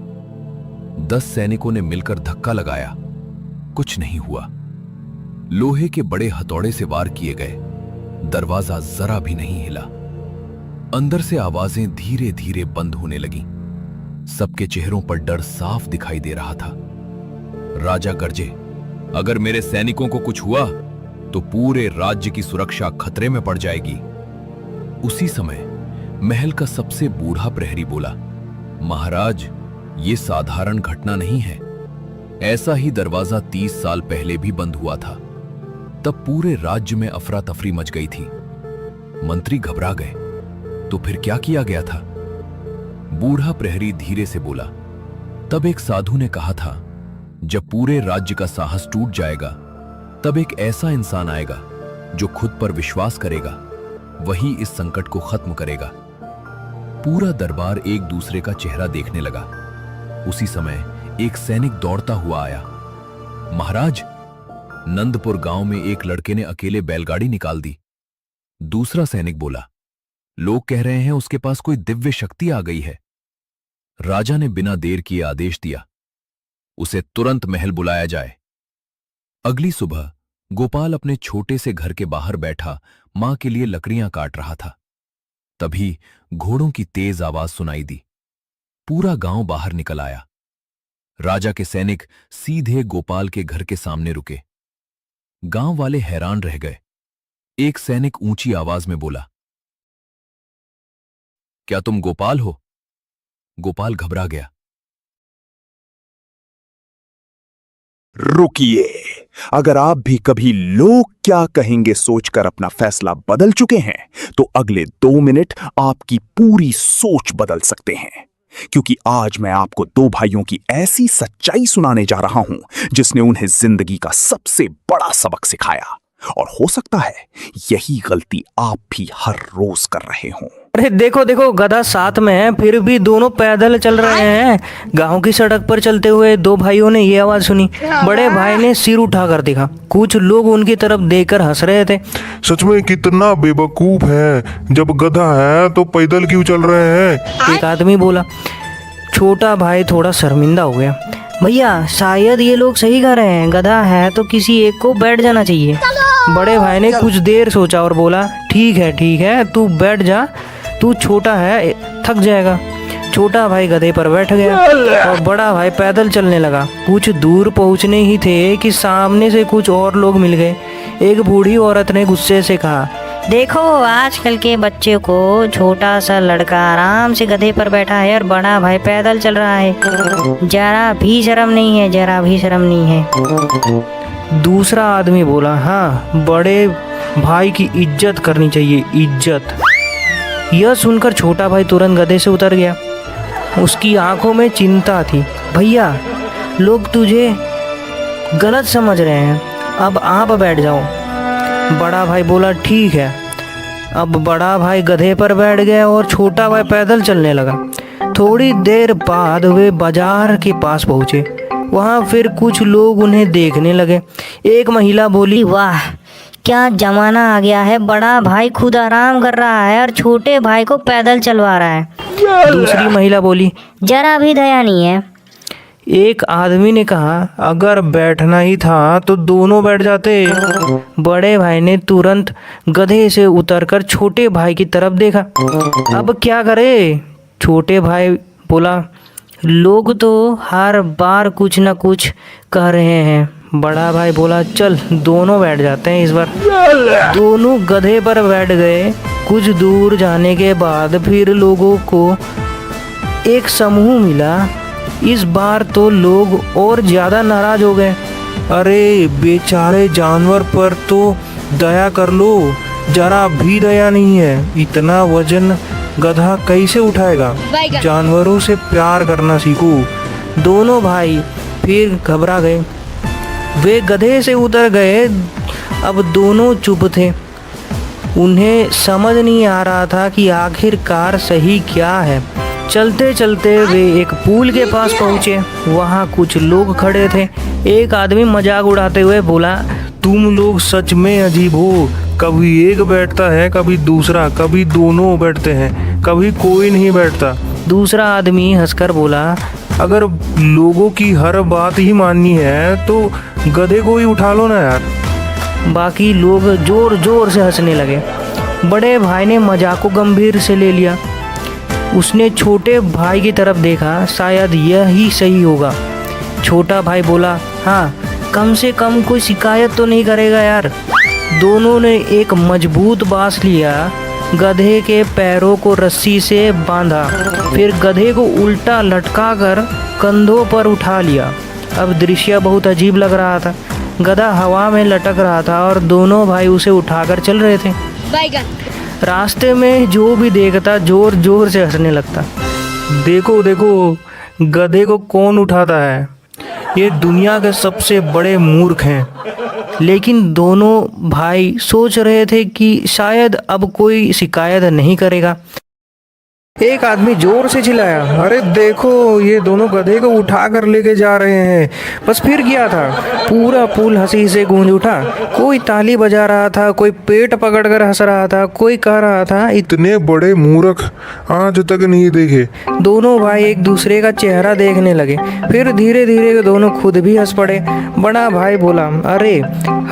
10 सैनिकों ने मिलकर धक्का लगाया, कुछ नहीं हुआ। लोहे के बड़े हथौड़े से वार किए गए, दरवाजा जरा भी नहीं हिला। अंदर से आवाजें धीरे धीरे बंद होने लगीं। सबके चेहरों पर डर साफ दिखाई दे रहा था। राजा गर्जे, अगर मेरे सैनिकों को कुछ हुआ तो पूरे राज्य की सुरक्षा खतरे में पड़ जाएगी। उसी समय महल का सबसे बूढ़ा प्रहरी बोला, महाराज, ये साधारण घटना नहीं है। ऐसा ही दरवाजा 30 साल पहले भी बंद हुआ था। तब पूरे राज्य में अफरा तफरी मच गई थी। मंत्री घबरा गए। तो फिर क्या किया गया था? बूढ़ा प्रहरी धीरे से बोला, तब एक साधु ने कहा था, जब पूरे राज्य का साहस टूट जाएगा, तब एक ऐसा इंसान आएगा जो खुद पर विश्वास करेगा, वही इस संकट को खत्म करेगा। पूरा दरबार एक दूसरे का चेहरा देखने लगा। उसी समय एक सैनिक दौड़ता हुआ आया। महाराज, नंदपुर गांव में एक लड़के ने अकेले बैलगाड़ी निकाल दी। दूसरा सैनिक बोला, लोग कह रहे हैं उसके पास कोई दिव्य शक्ति आ गई है। राजा ने बिना देर किए आदेश दिया, उसे तुरंत महल बुलाया जाए। अगली सुबह गोपाल अपने छोटे से घर के बाहर बैठा मां के लिए लकड़ियां काट रहा था। तभी घोड़ों की तेज आवाज सुनाई दी। पूरा गांव बाहर निकल आया। राजा के सैनिक सीधे गोपाल के घर के सामने रुके। गांव वाले हैरान रह गए। एक सैनिक ऊंची आवाज में बोला, क्या तुम गोपाल हो? गोपाल घबरा गया। रुकिए, अगर आप भी कभी लोग क्या कहेंगे सोचकर अपना फैसला बदल चुके हैं, तो अगले 2 मिनट आपकी पूरी सोच बदल सकते हैं। क्योंकि आज मैं आपको 2 भाइयों की ऐसी सच्चाई सुनाने जा रहा हूं जिसने उन्हें जिंदगी का सबसे बड़ा सबक सिखाया। और हो सकता है यही गलती आप भी हर रोज कर रहे हों। अरे देखो देखो, गधा साथ में है, फिर भी दोनों पैदल चल रहे हैं। गांव की सड़क पर चलते हुए 2 भाइयों ने ये आवाज सुनी। बड़े भाई ने सिर उठाकर देखा। कुछ लोग उनकी तरफ देखकर हंस रहे थे। सच में कितना बेवकूफ है, जब गधा है तो पैदल क्यों चल रहे हैं? एक आदमी बोला। छोटा भाई थोड़ा शर्मिंदा हो गया। भैया, शायद ये लोग सही कह रहे हैं, गधा है तो किसी एक को बैठ जाना चाहिए। बड़े भाई ने कुछ देर सोचा और बोला, ठीक है, तू बैठ जा, तू छोटा है, थक जाएगा। छोटा भाई गधे पर बैठ गया और बड़ा भाई पैदल चलने लगा। कुछ दूर पहुंचने ही थे कि सामने से कुछ और लोग मिल गए। एक बूढ़ी औरत ने गुस्से से कहा, देखो, आजकल के बच्चे को छोटा सा लड़का आराम से गधे पर बैठा है और बड़ा भाई पैदल चल रहा है। जरा भी शर्म नहीं है, जरा भी शर्म नहीं है। दूसरा आदमी बोला, हाँ, बड़े भाई की इज्जत करनी चाहिए, इज्जत। यह सुनकर छोटा भाई तुरंत गधे से उतर गया। उसकी आंखों में चिंता थी। भैया, लोग तुझे गलत समझ रहे हैं, अब आप बैठ जाओ। बड़ा भाई बोला, ठीक है। अब बड़ा भाई गधे पर बैठ गया और छोटा भाई पैदल चलने लगा। थोड़ी देर बाद वे बाजार के पास पहुंचे। वहां फिर कुछ लोग उन्हें देखने लगे। एक महिला बोली, वाह, क्या जमाना आ गया है, बड़ा भाई खुद आराम कर रहा है और छोटे भाई को पैदल चलवा रहा है। दूसरी महिला बोली, जरा भी दया नहीं है। एक आदमी ने कहा, अगर बैठना ही था तो दोनों बैठ जाते। बड़े भाई ने तुरंत गधे से उतरकर छोटे भाई की तरफ देखा। अब क्या करे? छोटे भाई बोला, लोग तो हर बार कुछ न कुछ कह रहे हैं। बड़ा भाई बोला, चल दोनों बैठ जाते हैं इस बार। दोनों गधे पर बैठ गए। कुछ दूर जाने के बाद फिर लोगों को एक समूह मिला। इस बार तो लोग और ज्यादा नाराज हो गए। अरे बेचारे जानवर पर तो दया कर लो, जरा भी दया नहीं है। इतना वजन गधा कैसे उठाएगा? जानवरों से प्यार करना सीखो। दोनों भाई फिर घबरा गए। वे गधे से उतर गए। अब दोनों चुप थे। उन्हें समझ नहीं आ रहा था कि आखिरकार सही क्या है। चलते चलते वे एक पुल के पास पहुंचे। वहां कुछ लोग खड़े थे। एक आदमी मजाक उड़ाते हुए बोला, तुम लोग सच में अजीब हो। कभी एक बैठता है, कभी दूसरा, कभी दोनों बैठते हैं, कभी कोई नहीं बैठता। दूसरा आदमी हंसकर बोला, अगर लोगों की हर बात ही माननी है तो गधे को ही उठा लो ना यार। बाकी लोग जोर जोर से हंसने लगे। बड़े भाई ने मजाक को गंभीर से ले लिया। उसने छोटे भाई की तरफ देखा, शायद यही सही होगा। छोटा भाई बोला, हाँ, कम से कम कोई शिकायत तो नहीं करेगा यार। दोनों ने एक मजबूत बांस लिया, गधे के पैरों को रस्सी से बांधा, फिर गधे को उल्टा लटकाकर कंधों पर उठा लिया। अब दृश्य बहुत अजीब लग रहा था। गधा हवा में लटक रहा था और दोनों भाई उसे उठाकर चल रहे थे। रास्ते में जो भी देखता जोर जोर से हंसने लगता। देखो देखो, गधे को कौन उठाता है, ये दुनिया के सबसे बड़े मूर्ख हैं। लेकिन दोनों भाई सोच रहे थे कि शायद अब कोई शिकायत नहीं करेगा। एक आदमी जोर से चिल्लाया, अरे देखो, ये दोनों गधे को उठा कर लेके जा रहे हैं। बस फिर क्या था, पूरा पुल हंसी से गूंज उठा। कोई ताली बजा रहा था, कोई पेट पकड़कर हंस रहा था, कोई कह रहा था, इतने बड़े मूर्ख आज तक नहीं देखे। दोनों भाई एक दूसरे का चेहरा देखने लगे। फिर धीरे धीरे दोनों खुद भी हंस पड़े। बड़ा भाई बोला, अरे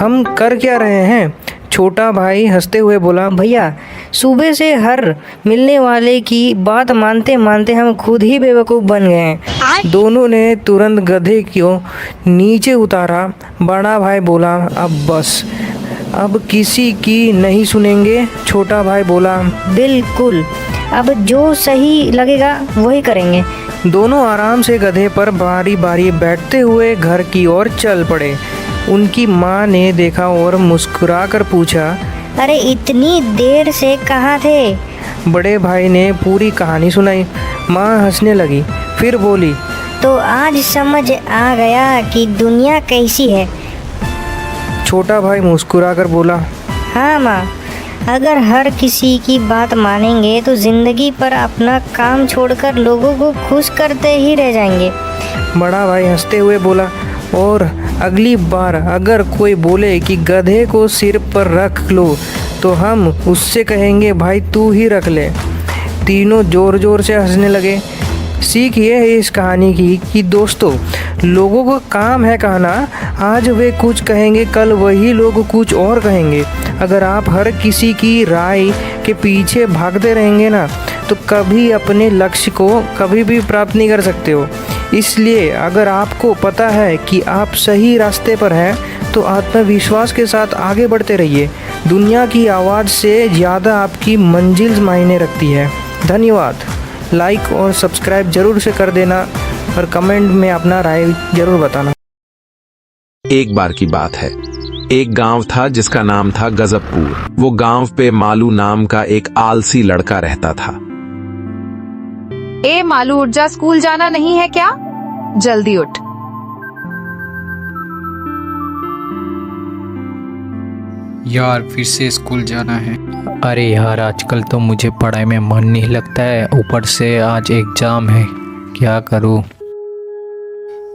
हम कर क्या रहे हैं? छोटा भाई हंसते हुए बोला, भैया सुबह से हर मिलने वाले की बात मानते मानते हम खुद ही बेवकूफ़ बन गए हैं। दोनों ने तुरंत गधे को नीचे उतारा। बड़ा भाई बोला, अब बस, अब किसी की नहीं सुनेंगे। छोटा भाई बोला, बिल्कुल, अब जो सही लगेगा वही करेंगे। दोनों आराम से गधे पर बारी बारी बैठते हुए घर की ओर चल पड़े। उनकी माँ ने देखा और मुस्कुराकर पूछा, अरे इतनी देर से कहाँ थे? बड़े भाई ने पूरी कहानी सुनाई। माँ हंसने लगी, फिर बोली, तो आज समझ आ गया कि दुनिया कैसी है। छोटा भाई मुस्कुराकर बोला, हाँ माँ, अगर हर किसी की बात मानेंगे तो जिंदगी पर अपना काम छोड़कर लोगों को खुश करते ही रह जाएंगे। बड़ा भाई हंसते हुए बोला, और अगली बार अगर कोई बोले कि गधे को सिर पर रख लो तो हम उससे कहेंगे, भाई तू ही रख ले। तीनों जोर जोर से हंसने लगे। सीख ये है इस कहानी की कि दोस्तों, लोगों का काम है कहना, आज वे कुछ कहेंगे, कल वही लोग कुछ और कहेंगे। अगर आप हर किसी की राय के पीछे भागते रहेंगे ना, तो कभी अपने लक्ष्य को कभी भी प्राप्त नहीं कर सकते हो। इसलिए अगर आपको पता है कि आप सही रास्ते पर हैं, तो आत्मविश्वास के साथ आगे बढ़ते रहिए। दुनिया की आवाज़ से ज़्यादा आपकी मंजिल मायने रखती है। धन्यवाद। लाइक और सब्सक्राइब जरूर से कर देना और कमेंट में अपना राय जरूर बताना। एक बार की बात है, एक गांव था जिसका नाम था गजबपुर। वो गांव पे मालू नाम का एक आलसी लड़का रहता था। ए मालू, उठ जा, स्कूल जाना नहीं है क्या? जल्दी उठ। यार फिर से स्कूल जाना है। अरे यार, आजकल तो मुझे पढ़ाई में मन नहीं लगता है, ऊपर से आज एग्जाम है, क्या करूं?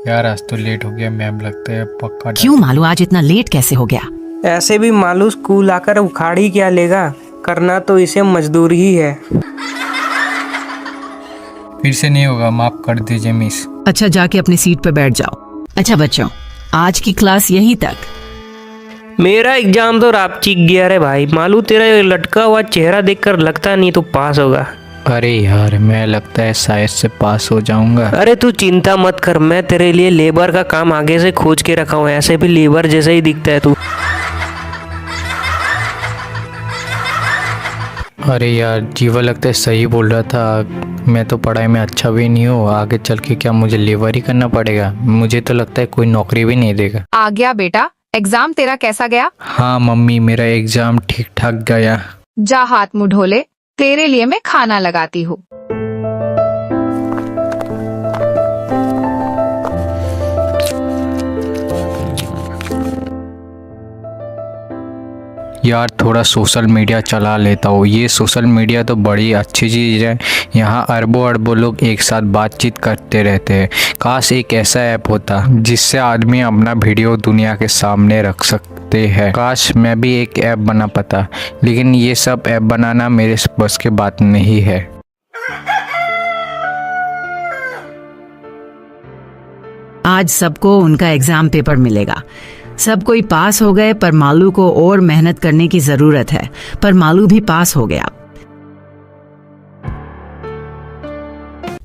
यार आज तो लेट हो गया मैम, लगता है पक्का। क्यों मालू, आज इतना लेट कैसे हो गया? ऐसे भी मालू स्कूल आकर उखाड़ ही क्या लेगा, करना तो इसे मजदूरी ही है। फिर से नहीं होगा, माफ कर दीजिए मिस। अच्छा, जाके अपनी सीट पे बैठ जाओ। अच्छा बच्चों, आज की क्लास यहीं तक। मेरा एग्जाम तो रापचिक गया रे भाई। मालू तेरा ये लटका हुआ चेहरा देखकर लगता नहीं तो पास होगा। अरे यार, मैं लगता है शायद से पास हो जाऊंगा। अरे तू चिंता मत कर, मैं तेरे लिए लेबर का काम आगे से खोज के रखा हूँ। ऐसे भी लेबर जैसा ही दिखता है तू। अरे यार, जीवा लगता है सही बोल रहा था। मैं तो पढ़ाई में अच्छा भी नहीं हूँ, आगे चल के क्या मुझे लेबर ही करना पड़ेगा? मुझे तो लगता है कोई नौकरी भी नहीं देगा। आ गया बेटा, एग्जाम तेरा कैसा गया? हाँ मम्मी, मेरा एग्जाम ठीक ठाक गया। जा हाथ मुंह धो ले, तेरे लिए मैं खाना लगाती हूँ। यार थोड़ा सोशल मीडिया चला लेता हूँ। ये सोशल मीडिया तो बड़ी अच्छी चीज़ है, यहाँ अरबों अरबों लोग एक साथ बातचीत करते रहते हैं। काश एक ऐसा ऐप होता जिससे आदमी अपना वीडियो दुनिया के सामने रख सकते हैं। काश मैं भी एक ऐप बना पाता, लेकिन ये सब ऐप बनाना मेरे बस की बात नहीं है। आज सबको उनका एग्जाम पेपर मिलेगा। सब कोई पास हो गए, पर मालू को और मेहनत करने की जरूरत है। पर मालू भी पास हो गया।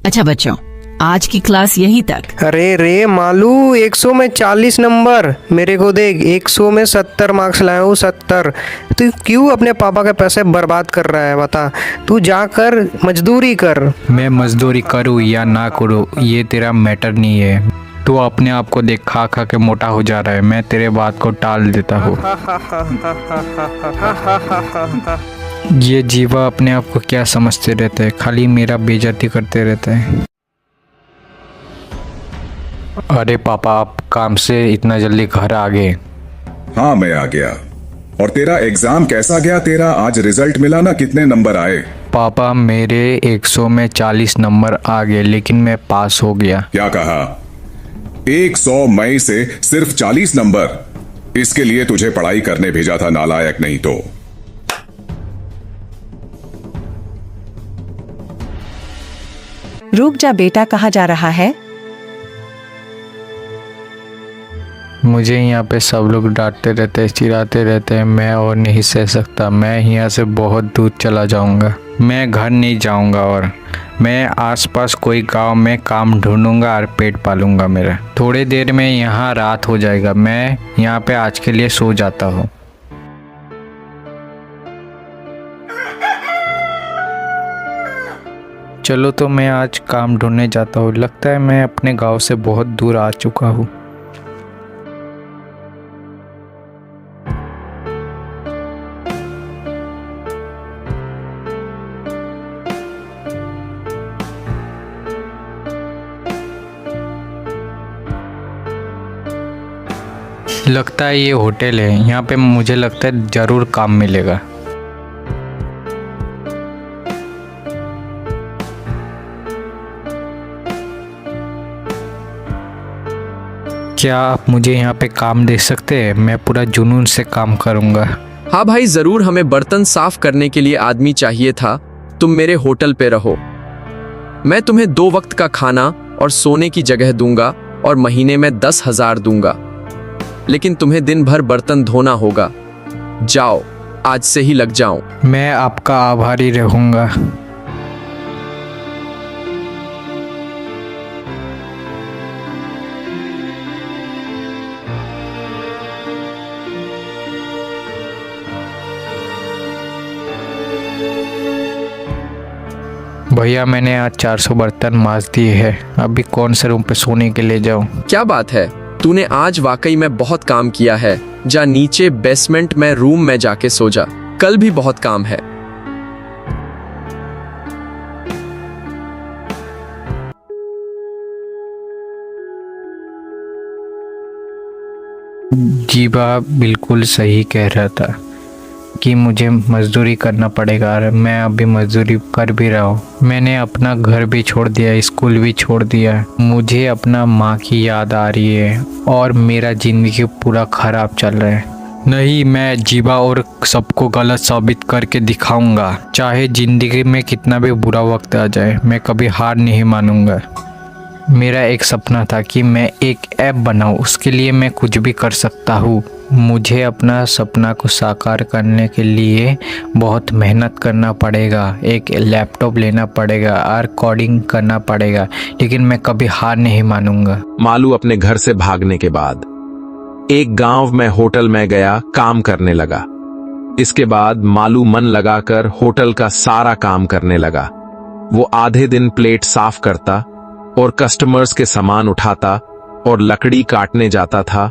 अच्छा बच्चों, आज की क्लास यही तक। अरे रे मालू, 100 में 40 नंबर, मेरे को देख 100 में 70 मार्क्स लाया हूँ, 70। तू क्यों अपने पापा के पैसे बर्बाद कर रहा है बता? तू जाकर मजदूरी कर। मैं मजदूरी करूँ या ना करूँ ये तेरा मैटर नहीं है। तू अपने आप को देख, खा खा के मोटा हो जा रहा है। मैं तेरे बात को टाल देता हूँ। ये जीवा अपने आप को क्या समझते रहते हैं, खाली मेरा बेइज्जती करते रहते हैं। अरे पापा, आप काम से इतना जल्दी घर आ गए? हाँ मैं आ गया। और तेरा एग्जाम कैसा गया? तेरा आज रिजल्ट मिला ना, कितने नंबर आए? पापा मेरे 100 में 40 नंबर आ गए, लेकिन मैं पास हो गया। क्या कहा? 100 मई से सिर्फ 40 नंबर? इसके लिए तुझे पढ़ाई करने भेजा था, नालायक नहीं तो। रुक जा बेटा, कहाँ जा रहा है? मुझे यहाँ पे सब लोग डांटते रहते हैं, चिढ़ाते रहते हैं। मैं और नहीं सह सकता। मैं यहाँ से बहुत दूर चला जाऊँगा। मैं घर नहीं जाऊँगा और मैं आसपास कोई गांव में काम ढूंढूंगा और पेट पालूंगा मेरा। थोड़ी देर में यहाँ रात हो जाएगा। मैं यहाँ पे आज के लिए सो जाता हूँ। चलो तो मैं आज काम ढूंढने जाता हूँ। लगता है मैं अपने गांव से बहुत दूर आ चुका हूँ। लगता है ये होटल है। यहाँ पे मुझे लगता है ज़रूर काम मिलेगा। क्या आप मुझे यहाँ पे काम दे सकते हैं? मैं पूरा जुनून से काम करूँगा। हाँ भाई ज़रूर, हमें बर्तन साफ करने के लिए आदमी चाहिए था। तुम मेरे होटल पे रहो। मैं तुम्हें 2 वक्त का खाना और सोने की जगह दूंगा और महीने में 10,000 दूंगा। लेकिन तुम्हें दिन भर बर्तन धोना होगा। जाओ, आज से ही लग जाओ। मैं आपका आभारी रहूँगा। भैया मैंने आज 400 बर्तन मांज दिए हैं। अभी कौन से रूम पे सोने के लिए जाऊं? क्या बात है, तूने आज वाकई में बहुत काम किया है। जा नीचे बेसमेंट में रूम में जाके सो जा। कल भी बहुत काम है। जीवा बिल्कुल सही कह रहा था कि मुझे मजदूरी करना पड़ेगा और मैं अभी मजदूरी कर भी रहा हूँ। मैंने अपना घर भी छोड़ दिया, स्कूल भी छोड़ दिया। मुझे अपना माँ की याद आ रही है और मेरा ज़िंदगी पूरा ख़राब चल रहा है। नहीं, मैं जीवा और सबको गलत साबित करके दिखाऊंगा। चाहे ज़िंदगी में कितना भी बुरा वक्त आ जाए, मैं कभी हार नहीं मानूंगा। मेरा एक सपना था कि मैं एक ऐप बनाऊं, उसके लिए मैं कुछ भी कर सकता हूँ। मुझे अपना सपना को साकार करने के लिए बहुत मेहनत करना पड़ेगा। एक लैपटॉप लेना पड़ेगा और कोडिंग करना पड़ेगा, लेकिन मैं कभी हार नहीं मानूंगा। मालू अपने घर से भागने के बाद एक गांव में होटल में गया, काम करने लगा। इसके बाद मालू मन लगाकर होटल का सारा काम करने लगा। वो आधे दिन प्लेट साफ करता और कस्टमर्स के सामान उठाता और लकड़ी काटने जाता था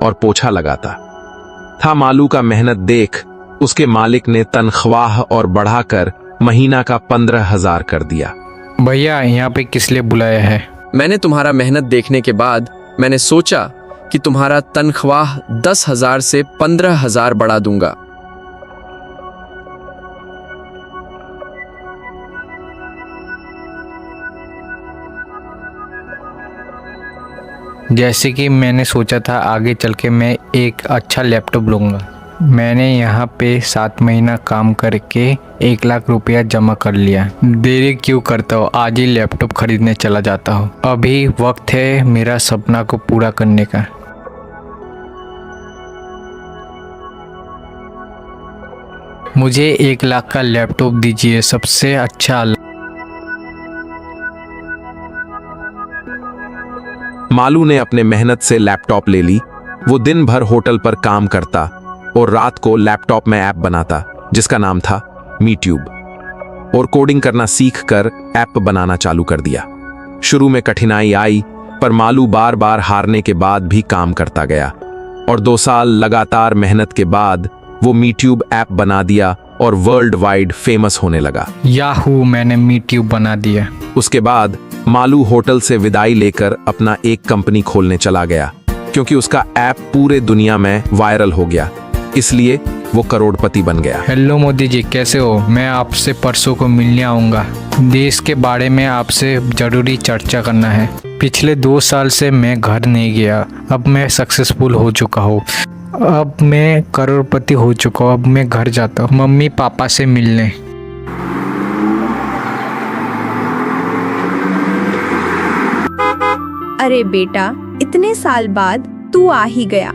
और पोछा लगाता था। मालू का मेहनत देख उसके मालिक ने तनख्वाह और बढ़ाकर महीना का 15,000 कर दिया। भैया यहाँ पे किस लिए बुलाया है? मैंने तुम्हारा मेहनत देखने के बाद मैंने सोचा कि तुम्हारा तनख्वाह 10,000 से 15,000 बढ़ा दूंगा। जैसे कि मैंने सोचा था, आगे चल के मैं एक अच्छा लैपटॉप लूँगा। मैंने यहाँ पे 7 महीना काम करके 1 लाख रुपया जमा कर लिया। देरी क्यों करता हूँ, आज ही लैपटॉप खरीदने चला जाता हूँ। अभी वक्त है मेरा सपना को पूरा करने का। मुझे 1 लाख का लैपटॉप दीजिए, सबसे अच्छा। मालू ने अपने मेहनत से लैपटॉप ले ली। वो दिन भर होटल पर काम करता और रात को लैपटॉप में ऐप बनाता जिसका नाम था मीट्यूब, और कोडिंग करना सीखकर ऐप बनाना चालू कर दिया। शुरू में कठिनाई आई, पर मालू बार बार हारने के बाद भी काम करता गया और 2 साल लगातार मेहनत के बाद वो मीट्यूब ऐप बना दिया और वर्ल्ड वाइड फेमस होने लगा। याहू, मैंने मीट्यूब बना दिया। उसके बाद मालू होटल से विदाई लेकर अपना एक कंपनी खोलने चला गया, क्योंकि उसका ऐप पूरे दुनिया में वायरल हो गया, इसलिए वो करोड़पति बन गया। हेलो मोदी जी, कैसे हो? मैं आपसे परसों को मिलने आऊँगा। देश के बारे में आपसे ज़रूरी चर्चा करना है। पिछले 2 साल से मैं घर नहीं गया। अब मैं सक्सेसफुल हो चुका हूँ। अब मैं करोड़पति हो चुका हूँ। अब मैं घर जाता हूँ मम्मी पापा से मिलने। अरे बेटा, इतने साल बाद तू आ ही गया।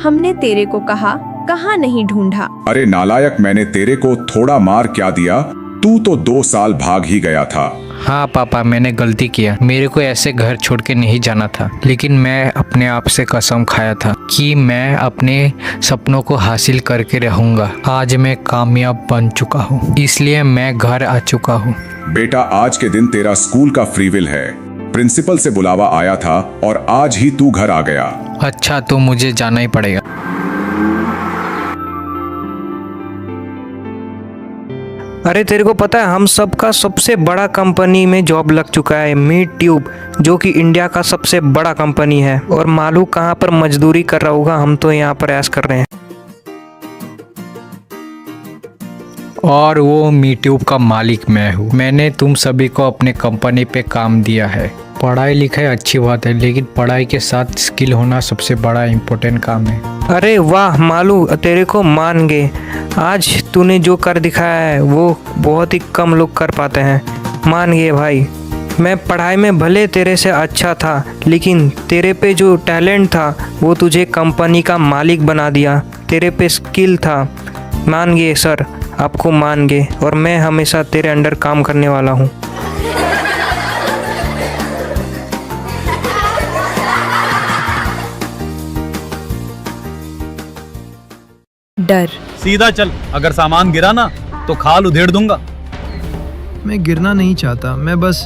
हमने तेरे को कहा, कहाँ नहीं ढूंढा। अरे नालायक, मैंने तेरे को थोड़ा मार क्या दिया? तू तो 2 साल भाग ही गया था। हाँ पापा, मैंने गलती किया। मेरे को ऐसे घर छोड़ के नहीं जाना था, लेकिन मैं अपने आप से कसम खाया था कि मैं अपने सपनों को हासिल करके रहूंगा। आज मैं कामयाब बन चुका हूँ, इसलिए मैं घर आ चुका हूँ। बेटा, आज के दिन तेरा स्कूल का फ्रीविल है। प्रिंसिपल से बुलावा आया था और आज ही तू घर आ गया। अच्छा, तो मुझे जाना ही पड़ेगा। अरे तेरे को पता है, हम सबका सबसे बड़ा कंपनी में जॉब लग चुका है, मीट्यूब, जो कि इंडिया का सबसे बड़ा कंपनी है। और मालूम कहाँ पर मजदूरी कर रहा होगा, हम तो यहाँ पर ऐश कर रहे हैं। और वो मीट्यूब का मालिक मैं हूँ। मैंने तुम सभी को अपने कंपनी पे काम दिया है। पढ़ाई लिखाई अच्छी बात है, लेकिन पढ़ाई के साथ स्किल होना सबसे बड़ा इम्पोर्टेंट काम है। अरे वाह मालू, तेरे को मान गए। आज तूने जो कर दिखाया है वो बहुत ही कम लोग कर पाते हैं। मान गए भाई। मैं पढ़ाई में भले तेरे से अच्छा था, लेकिन तेरे पे जो टैलेंट था वो तुझे कंपनी का मालिक बना दिया। तेरे पे स्किल था। मान गए सर, आपको मान गए, और मैं हमेशा तेरे अंडर काम करने वाला हूँ। डर। सीधा चल, अगर सामान गिरा ना तो खाल उधेड़ दूंगा। मैं गिरना नहीं चाहता, मैं बस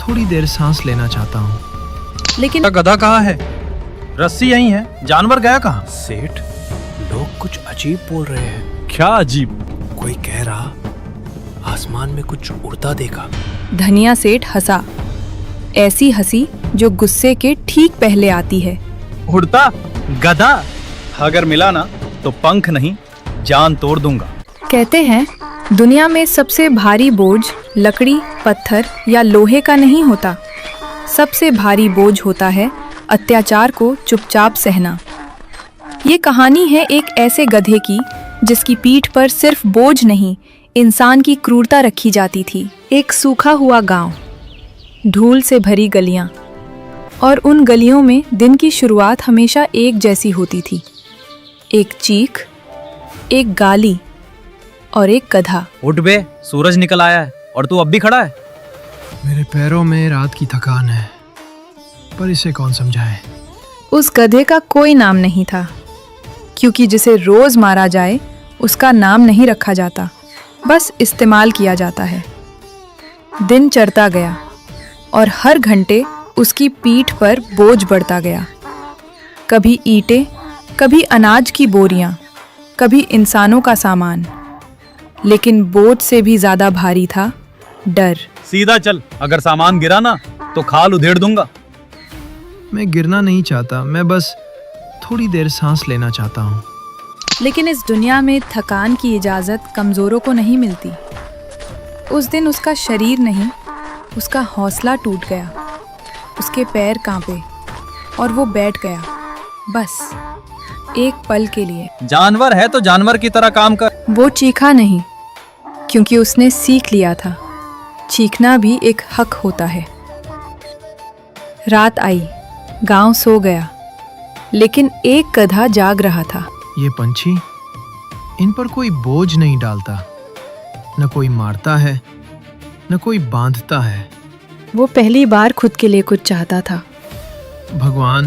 थोड़ी देर सांस लेना चाहता हूँ। लेकिन गधा कहाँ है? रस्सी यहीं है, जानवर गया कहाँ? सेठ, लोग कुछ अजीब बोल रहे हैं। क्या अजीब? कोई कह रहा आसमान में कुछ उड़ता देखा। धनिया सेठ हंसा, ऐसी हंसी जो गुस्से के ठीक पहले आती है। उड़ता गधा? अगर मिला ना तो पंख नहीं, जान तोड़ दूंगा। कहते हैं दुनिया में सबसे भारी बोझ लकड़ी, पत्थर या लोहे का नहीं होता। सबसे भारी बोझ होता है अत्याचार को चुपचाप सहना। ये कहानी है एक ऐसे गधे की जिसकी पीठ पर सिर्फ बोझ नहीं, इंसान की क्रूरता रखी जाती थी। एक सूखा हुआ गांव, धूल से भरी गलियां, और उन गलियों में दिन की शुरुआत हमेशा एक जैसी होती थी। एक चीख, एक गाली और एक गधा। उठ बे, सूरज निकल आया है और तू अब भी खड़ा है। मेरे पैरों में रात की थकान है, पर इसे कौन समझाए। उस गधे का कोई नाम नहीं था, क्योंकि जिसे रोज मारा जाए उसका नाम नहीं रखा जाता, बस इस्तेमाल किया जाता है। दिन चढ़ता गया और हर घंटे उसकी पीठ पर बोझ बढ़ता गया। कभी ईंटें, कभी अनाज की बोरियां, कभी इंसानों का सामान, लेकिन बोझ से भी ज्यादा भारी था डर। सीधा चल, अगर सामान गिरा ना तो खाल उधेड़ दूंगा। मैं गिरना नहीं चाहता, मैं बस थोड़ी देर सांस लेना चाहता हूँ। लेकिन इस दुनिया में थकान की इजाज़त कमज़ोरों को नहीं मिलती। उस दिन उसका शरीर नहीं, उसका हौसला टूट गया। उसके पैर कांपे और वो बैठ गया, बस एक पल के लिए। जानवर है तो जानवर की तरह काम कर। वो चीखा नहीं, क्योंकि उसने सीख लिया था चीखना भी एक हक होता है। रात आई, गांव सो गया, लेकिन एक गधा जाग रहा था। ये पंछी, इन पर कोई बोझ नहीं डालता, न कोई मारता है, न कोई बांधता है। वो पहली बार खुद के लिए कुछ चाहता था, भगवान,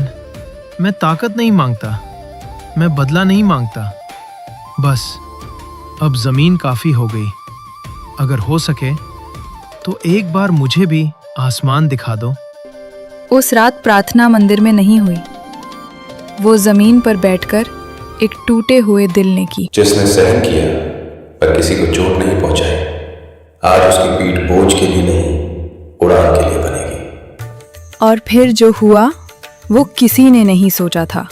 मैं ताकत नहीं मांगता, मैं बदला नहीं मांगता, बस अब जमीन काफी हो गई। अगर हो सके तो एक बार मुझे भी आसमान दिखा दो। उस रात प्रार्थना मंदिर में नहीं हुई, वो जमीन पर बैठकर एक टूटे हुए दिल ने की। जिसने सहन किया पर किसी को चोट नहीं पहुंचाई, आज उसकी पीठ बोझ के लिए नहीं, उड़ान के लिए बनेगी। और फिर जो हुआ वो किसी ने नहीं सोचा था।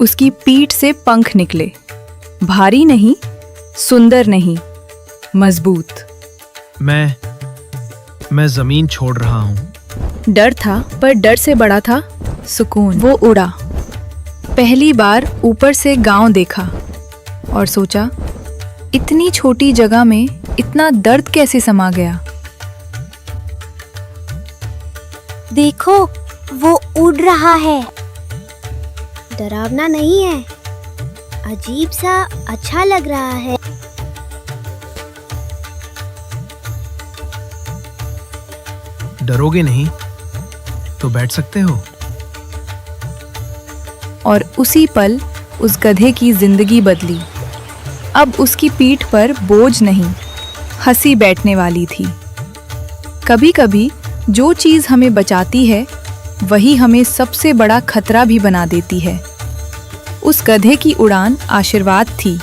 उसकी पीठ से पंख निकले, भारी नहीं, सुंदर नहीं, मजबूत। मैं जमीन छोड़ रहा हूं। डर था, पर डर से बड़ा था सुकून। वो उड़ा, पहली बार ऊपर से गांव देखा और सोचा, इतनी छोटी जगह में इतना दर्द कैसे समा गया। देखो, वो उड़ रहा है। डरावना नहीं है, अजीब सा अच्छा लग रहा है। डरोगे नहीं तो बैठ सकते हो। और उसी पल उस गधे की जिंदगी बदली। अब उसकी पीठ पर बोझ नहीं, हंसी बैठने वाली थी। कभी कभी जो चीज़ हमें बचाती है वही हमें सबसे बड़ा खतरा भी बना देती है। उस गधे की उड़ान आशीर्वाद थी,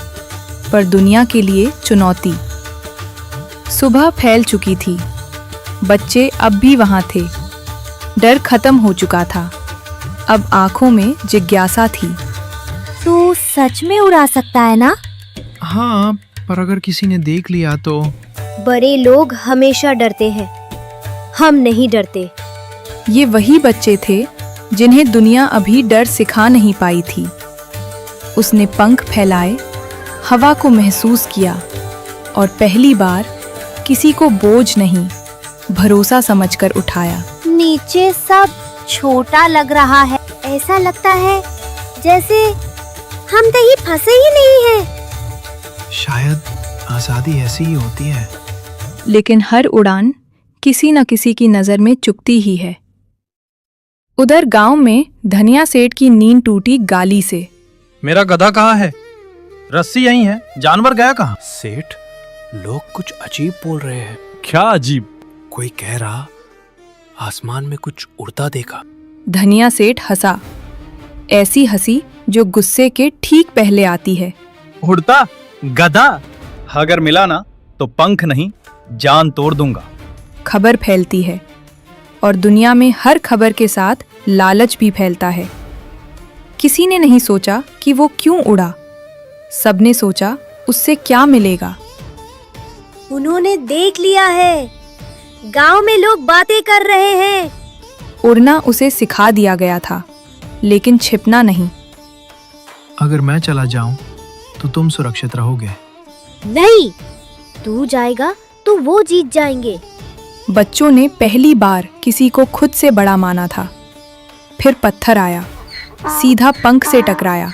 पर दुनिया के लिए चुनौती। सुबह फैल चुकी थी, बच्चे अब भी वहां थे। डर खत्म हो चुका था, अब आंखों में जिज्ञासा थी। तो सच में उड़ा सकता है ना? हाँ, पर अगर किसी ने देख लिया तो? बड़े लोग हमेशा डरते हैं, हम नहीं डरते। ये वही बच्चे थे जिन्हें दुनिया अभी डर सिखा नहीं पाई थी। उसने पंख फैलाए, हवा को महसूस किया और पहली बार किसी को बोझ नहीं, भरोसा समझकर उठाया। नीचे सब छोटा लग रहा है, ऐसा लगता है जैसे हम कहीं फंसे ही नहीं हैं। शायद आजादी ऐसी ही होती है। लेकिन हर उड़ान किसी न किसी की नजर में चुभती ही है। उधर गांव में धनिया सेठ की नींद टूटी गाली से। मेरा गधा कहाँ है? रस्सी यहीं है, जानवर गया कहाँ? सेठ, लोग कुछ अजीब बोल रहे हैं। क्या अजीब? कोई कह रहा आसमान में कुछ उड़ता देखा। धनिया सेठ हंसा, ऐसी हंसी जो गुस्से के ठीक पहले आती है। उड़ता गधा? अगर मिला ना तो पंख नहीं, जान तोड़ दूंगा। खबर फैलती है और दुनिया में हर खबर के साथ लालच भी फैलता है। किसी ने नहीं सोचा कि वो क्यों उड़ा, सबने सोचा उससे क्या मिलेगा। उन्होंने देख लिया है, गांव में लोग बातें कर रहे हैं। उड़ना उसे सिखा दिया गया था, लेकिन छिपना नहीं। अगर मैं चला जाऊं तो तुम सुरक्षित रहोगे। नहीं, तू जाएगा तो वो जीत जाएंगे। बच्चों ने पहली बार किसी को खुद से बड़ा माना था। फिर पत्थर आया, सीधा पंख से टकराया।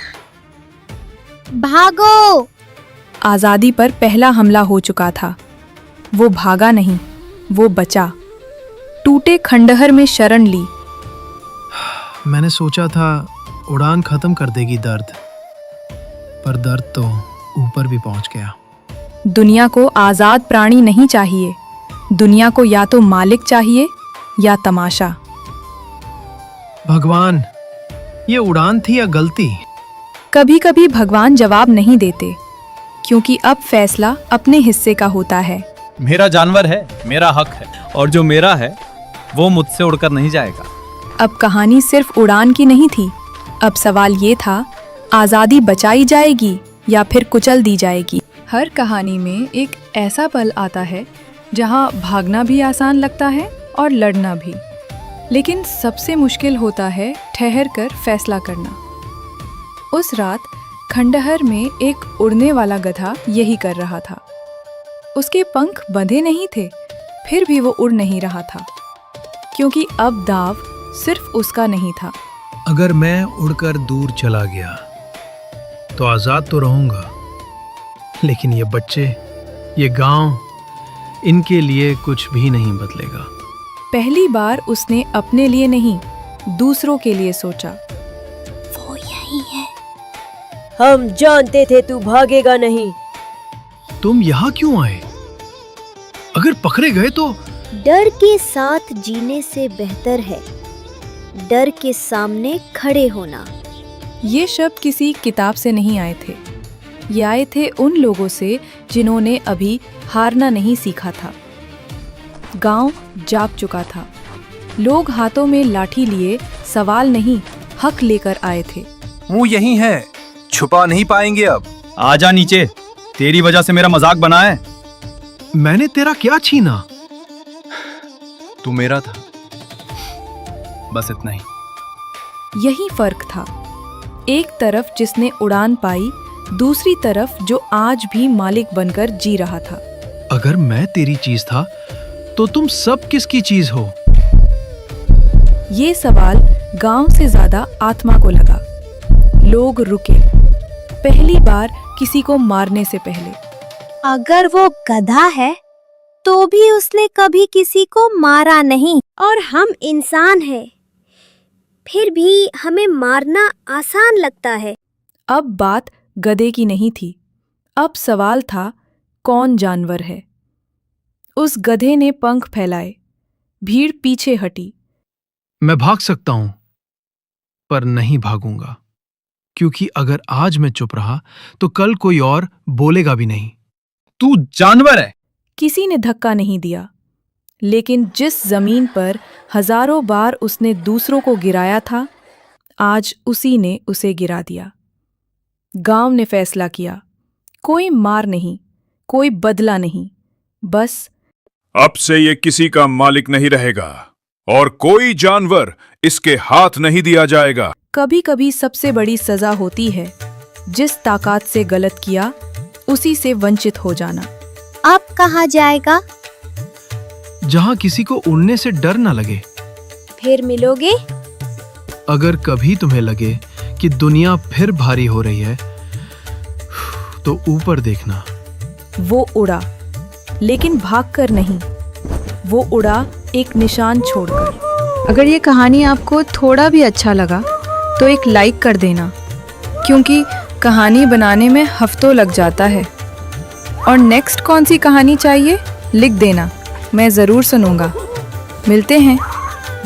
भागो! आजादी पर पहला हमला हो चुका था। वो भागा नहीं, वो बचा। टूटे खंडहर में शरण ली। मैंने सोचा था उड़ान खत्म कर देगी दर्द, पर दर्द तो ऊपर भी पहुंच गया। दुनिया को आजाद प्राणी नहीं चाहिए, दुनिया को या तो मालिक चाहिए या तमाशा। भगवान, ये उड़ान थी या गलती? कभी कभी भगवान जवाब नहीं देते, क्योंकि अब फैसला अपने हिस्से का होता है। मेरा जानवर है, मेरा हक है, और जो मेरा है वो मुझसे उड़कर नहीं जाएगा। अब कहानी सिर्फ उड़ान की नहीं थी। अब सवाल ये था, आजादी बचाई जाएगी या फिर कुचल दी जाएगी। हर कहानी में एक ऐसा पल आता है जहां भागना भी आसान लगता है और लड़ना भी, लेकिन सबसे मुश्किल होता है ठहर कर फैसला करना। उस रात खंडहर में एक उड़ने वाला गधा यही कर रहा था। उसके पंख बंधे नहीं थे, फिर भी वो उड़ नहीं रहा था, क्योंकि अब दाव सिर्फ उसका नहीं था। अगर मैं उड़कर दूर चला गया तो आजाद तो रहूंगा, लेकिन ये बच्चे, ये गांव, इनके लिए कुछ भी नहीं बदलेगा। पहली बार उसने अपने लिए नहीं, दूसरों के लिए सोचा। वो यही है। हम जानते थे तू भागेगा नहीं। तुम यहाँ क्यों आए? अगर पकड़े गए तो? डर के साथ जीने से बेहतर है डर के सामने खड़े होना। ये शब्द किसी किताब से नहीं आए थे। ये आए थे उन लोगों से जिन्होंने अभी हारना नहीं सीखा था। गांव जाग चुका था। लोग हाथों में लाठी लिए सवाल नहीं हक लेकर आए थे। वो यही है, छुपा नहीं पाएंगे अब। आजा नीचे, तेरी वजह से मेरा मजाक बना है। मैंने तेरा क्या छीना? तू मेरा था, बस इतना ही। यही फर्क था। एक तरफ जिसने उड़ान पाई, दूसरी तरफ जो आज भी मालिक बनकर जी रहा था। अगर मैं तेरी चीज था तो तुम सब किसकी चीज हो? ये सवाल गांव से ज्यादा आत्मा को लगा। लोग रुके, पहली बार किसी को मारने से पहले। अगर वो गधा है तो भी उसने कभी किसी को मारा नहीं, और हम इंसान हैं, फिर भी हमें मारना आसान लगता है। अब बात गधे की नहीं थी। अब सवाल था, कौन जानवर है? उस गधे ने पंख फैलाए। भीड़ पीछे हटी। मैं भाग सकता हूं, पर नहीं भागूंगा, क्योंकि अगर आज मैं चुप रहा तो कल कोई और बोलेगा भी नहीं। तू जानवर है। किसी ने धक्का नहीं दिया, लेकिन जिस जमीन पर हजारों बार उसने दूसरों को गिराया था, आज उसी ने उसे गिरा दिया। गांव ने फैसला किया, कोई मार नहीं, कोई बदला नहीं, बस अब से ये किसी का मालिक नहीं रहेगा और कोई जानवर इसके हाथ नहीं दिया जाएगा। कभी कभी सबसे बड़ी सजा होती है जिस ताकत से गलत किया उसी से वंचित हो जाना। अब कहाँ जाएगा? जहां किसी को उड़ने से डर ना लगे। फिर मिलोगे? अगर कभी तुम्हें लगे कि दुनिया फिर भारी हो रही है तो ऊपर देखना। वो उड़ा, लेकिन भागकर नहीं। वो उड़ा एक निशान छोड़कर। अगर ये कहानी आपको थोड़ा भी अच्छा लगा तो एक लाइक कर देना, क्योंकि कहानी बनाने में हफ्तों लग जाता है। और नेक्स्ट कौन सी कहानी चाहिए लिख देना, मैं ज़रूर सुनूंगा। मिलते हैं,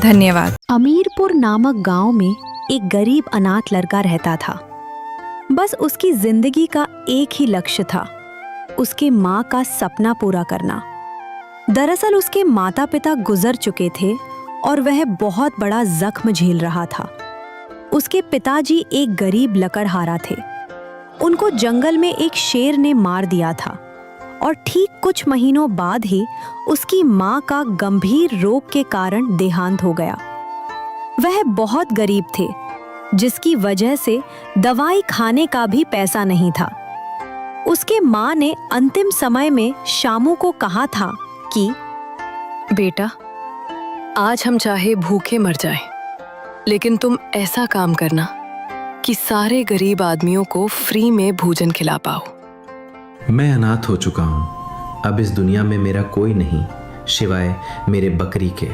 धन्यवाद। अमीरपुर नामक गांव में एक गरीब अनाथ लड़का रहता था। बस उसकी जिंदगी का एक ही लक्ष्य था, उसके माँ का सपना पूरा करना। दरअसल उसके माता पिता गुजर चुके थे और वह बहुत बड़ा जख्म झेल रहा था। उसके पिताजी एक गरीब लकड़हारा थे। उनको जंगल में एक शेर ने मार दिया था और ठीक कुछ महीनों बाद ही उसकी माँ का गंभीर रोग के कारण देहांत हो गया। वह बहुत गरीब थे, जिसकी वजह से दवाई खाने का भी पैसा नहीं था। उसके माँ ने अंतिम समय में शामू को कहा था कि बेटा, आज हम चाहे भूखे मर जाएं, लेकिन तुम ऐसा काम करना कि सारे गरीब आदमियों को फ्री में भोजन खिला पाओ। मैं अनाथ हो चुका हूँ। अब इस दुनिया में मेरा कोई नहीं सिवाय मेरे बकरी के।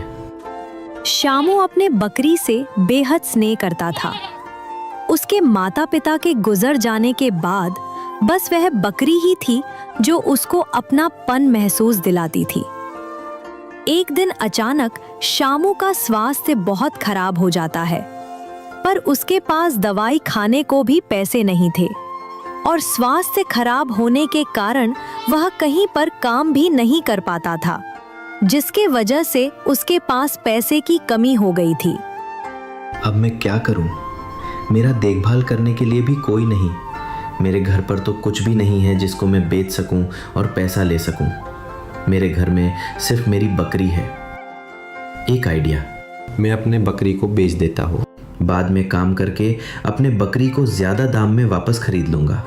शामू अपने बकरी से बेहद स्नेह करता था। उसके माता पिता के गुजर जाने के बाद बस वह बकरी ही थी जो उसको अपनापन महसूस दिलाती थी। एक दिन अचानक शामू का स्वास्थ्य बहुत खराब हो जाता है, पर उसके पास दवाई खाने को भी पैसे नहीं थे और स्वास्थ्य खराब होने के कारण वह कहीं पर काम भी नहीं कर पाता था, जिसके वजह से उसके पास पैसे की कमी हो गई थी। अब मैं क्या करूं? मेरा देखभाल करने के लिए भी कोई नहीं। मेरे घर पर तो कुछ भी नहीं है जिसको मैं बेच सकूं और पैसा ले सकूं। मेरे घर में सिर्फ मेरी बकरी है। एक आइडिया, मैं अपने बकरी को बेच देता हूँ। बाद में काम करके अपने बकरी को ज्यादा दाम में वापस खरीद लूंगा।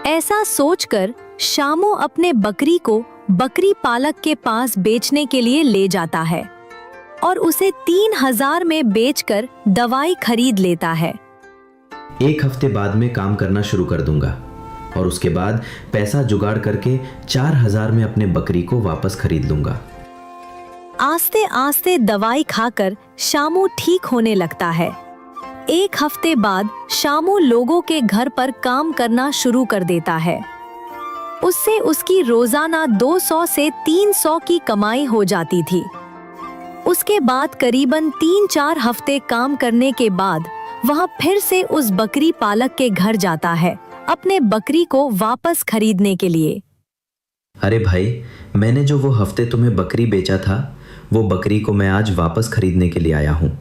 ऐसा सोचकर शामू अपने बकरी को बकरी पालक के पास बेचने के लिए ले जाता है और उसे 3000 में बेचकर दवाई खरीद लेता है। एक हफ्ते बाद में काम करना शुरू कर दूंगा और उसके बाद पैसा जुगाड़ करके 4000 में अपने बकरी को वापस खरीद लूंगा। आस्ते आस्ते दवाई खाकर शामू ठीक होने लगता है। एक हफ्ते बाद शामू लोगों के घर पर काम करना शुरू कर देता है। उससे उसकी रोजाना 200 से 300 की कमाई हो जाती थी। उसके बाद करीबन 3-4 हफ्ते काम करने के बाद वह फिर से उस बकरी पालक के घर जाता है अपने बकरी को वापस खरीदने के लिए। अरे भाई, मैंने जो वो हफ्ते तुम्हें बकरी बेचा था, वो बकरी को मैं आज वापस खरीदने के लिए आया हूँ।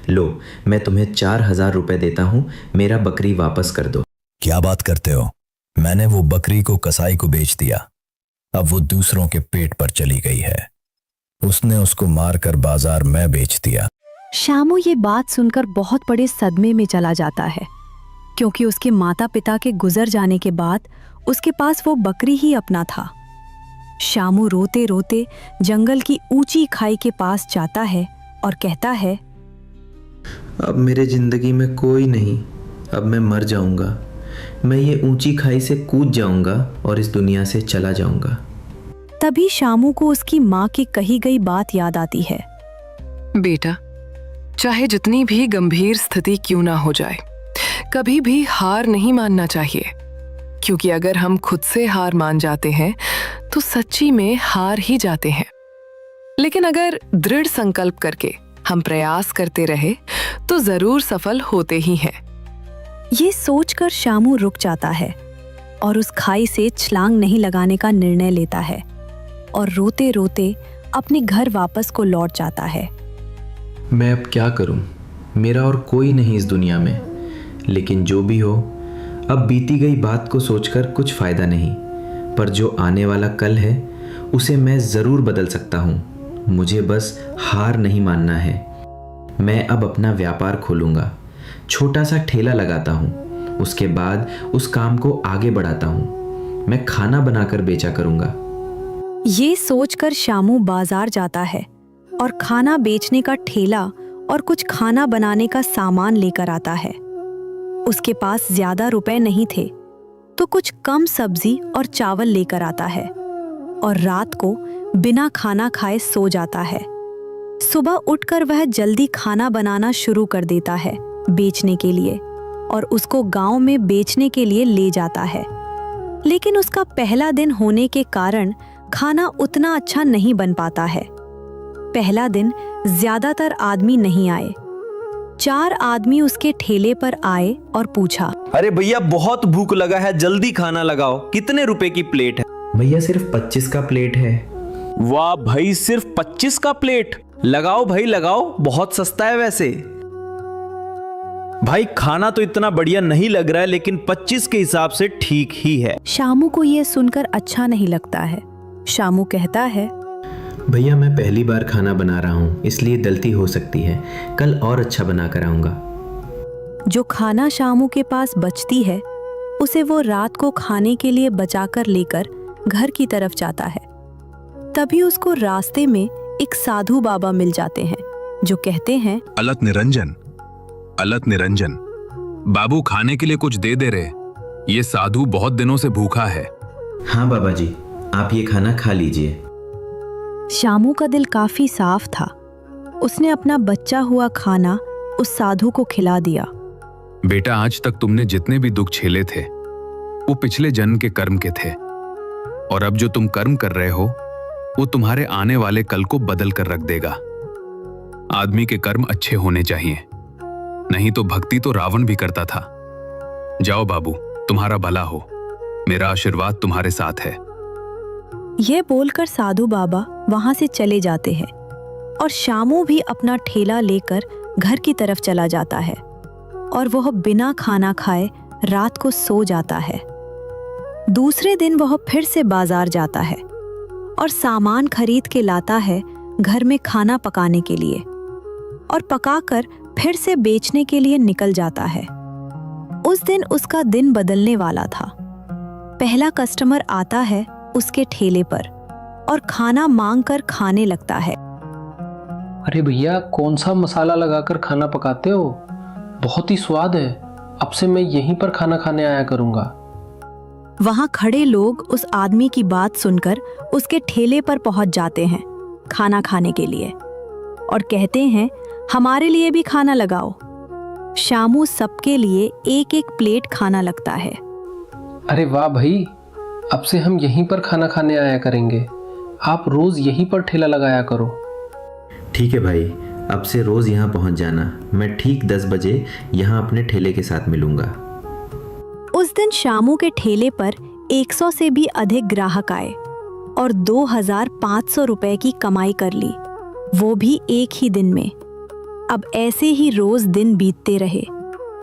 लो, मैं तुम्हें 4000 रुपए देता हूँ, मेरा बकरी वापस कर दो। क्या बात करते हो? मैंने वो बकरी को कसाई को बेच दिया। अब वो दूसरों के पेट पर चली गई है। उसने उसको मारकर बाजार में बेच दिया। शामू ये बात सुनकर बहुत बड़े सदमे में चला जाता है, क्योंकि उसके माता पिता के गुजर जाने के बाद उसके पास वो बकरी ही अपना था। शामू रोते रोते जंगल की ऊंची खाई के पास जाता है और कहता है, अब मेरे जिंदगी में कोई नहीं, अब मैं मर जाऊंगा। मैं ये ऊंची खाई से कूद जाऊंगा और इस दुनिया से चला जाऊंगा। तभी शामू को उसकी माँ की कही गई बात याद आती है। बेटा, चाहे जितनी भी गंभीर स्थिति क्यों ना हो जाए, कभी भी हार नहीं मानना चाहिए, क्योंकि अगर हम खुद से हार मान जाते हैं तो सच्ची में हार ही जाते हैं। लेकिन अगर दृढ़ संकल्प करके हम प्रयास करते रहे तो जरूर सफल होते ही हैं। ये सोचकर शामू रुक जाता है और उस खाई से छलांग नहीं लगाने का निर्णय लेता है और रोते रोते अपने घर वापस को लौट जाता है। मैं अब क्या करूं? मेरा और कोई नहीं इस दुनिया में। लेकिन जो भी हो, अब बीती गई बात को सोचकर कुछ फायदा नहीं, पर जो आने वाला कल है उसे मैं ज़रूर बदल सकता हूँ। मुझे बस हार नहीं मानना है। मैं अब अपना व्यापार खोलूँगा, छोटा सा ठेला लगाता हूँ, उसके बाद उस काम को आगे बढ़ाता हूँ। मैं खाना बनाकर बेचा करूँगा। ये सोचकर शामू बाजार जाता है और खाना बेचने का ठेला और कुछ खाना बनाने का सामान लेकर आता है। उसके पास ज्यादा रुपए नहीं थे तो कुछ कम सब्जी और चावल लेकर आता है और रात को बिना खाना खाए सो जाता है। सुबह उठकर वह जल्दी खाना बनाना शुरू कर देता है बेचने के लिए और उसको गांव में बेचने के लिए ले जाता है। लेकिन उसका पहला दिन होने के कारण खाना उतना अच्छा नहीं बन पाता है। पहला दिन ज्यादातर आदमी नहीं आए। 4 आदमी उसके ठेले पर आए और पूछा, अरे भैया, बहुत भूख लगा है, जल्दी खाना लगाओ। कितने रुपए की प्लेट है? भैया, सिर्फ 25 का प्लेट है। वाह भाई, सिर्फ 25 का प्लेट? लगाओ भाई लगाओ, बहुत सस्ता है वैसे। भाई, खाना तो इतना बढ़िया नहीं लग रहा है, लेकिन 25 के हिसाब से ठीक ही है। शामू को यह सुनकर अच्छा नहीं लगता है। शामू कहता है, भैया, मैं पहली बार खाना बना रहा हूँ, इसलिए गलती हो सकती है। कल और अच्छा बना कर आऊंगा। जो खाना शामू के पास बचती है उसे वो रात को खाने के लिए बचाकर लेकर घर की तरफ जाता है। तभी उसको रास्ते में एक साधु बाबा मिल जाते हैं जो कहते हैं, अलत निरंजन, बाबू खाने के लिए कुछ दे दे रहे। ये साधु बहुत दिनों से भूखा है। हाँ बाबा जी, आप ये खाना खा लीजिए। शामू का दिल काफी साफ था। उसने अपना बचा हुआ खाना उस साधु को खिला दिया। बेटा, आज तक तुमने जितने भी दुख झेले थे वो पिछले जन्म के कर्म के थे, और अब जो तुम कर्म कर रहे हो वो तुम्हारे आने वाले कल को बदल कर रख देगा। आदमी के कर्म अच्छे होने चाहिए, नहीं तो भक्ति तो रावण भी करता था। जाओ बाबू, तुम्हारा भला हो, मेरा आशीर्वाद तुम्हारे साथ है। ये बोलकर साधु बाबा वहां से चले जाते हैं और शामू भी अपना ठेला लेकर घर की तरफ चला जाता है और वह बिना खाना खाए रात को सो जाता है। दूसरे दिन वह फिर से बाजार जाता है और सामान खरीद के लाता है घर में खाना पकाने के लिए और पकाकर फिर से बेचने के लिए निकल जाता है। उस दिन उसका दिन बदलने वाला था। पहला कस्टमर आता है उसके ठेले पर और खाना मांगकर खाने लगता है। अरे भैया, कौन सा मसाला लगाकर खाना पकाते हो? बहुत ही स्वाद है। अब से मैं यहीं पर खाना खाने आया करूंगा। वहां खड़े लोग उस आदमी की बात सुनकर उसके ठेले पर पहुंच जाते हैं खाना खाने के लिए और कहते हैं हमारे लिए भी खाना लगाओ। शामू सबके लिए एक एक प्लेट खाना लगता है। अरे वाह भाई, अब से हम यहीं पर खाना खाने आया करेंगे। आप रोज यहीं पर ठेला लगाया करो। ठीक है भाई, अब से रोज यहाँ पहुँच जाना। मैं ठीक 10 बजे यहाँ अपने ठेले के साथ मिलूंगा। उस दिन शामू के ठेले पर 100 से भी अधिक ग्राहक आए और 2500 रुपए की कमाई कर ली, वो भी एक ही दिन में। अब ऐसे ही रोज दिन बीतते रहे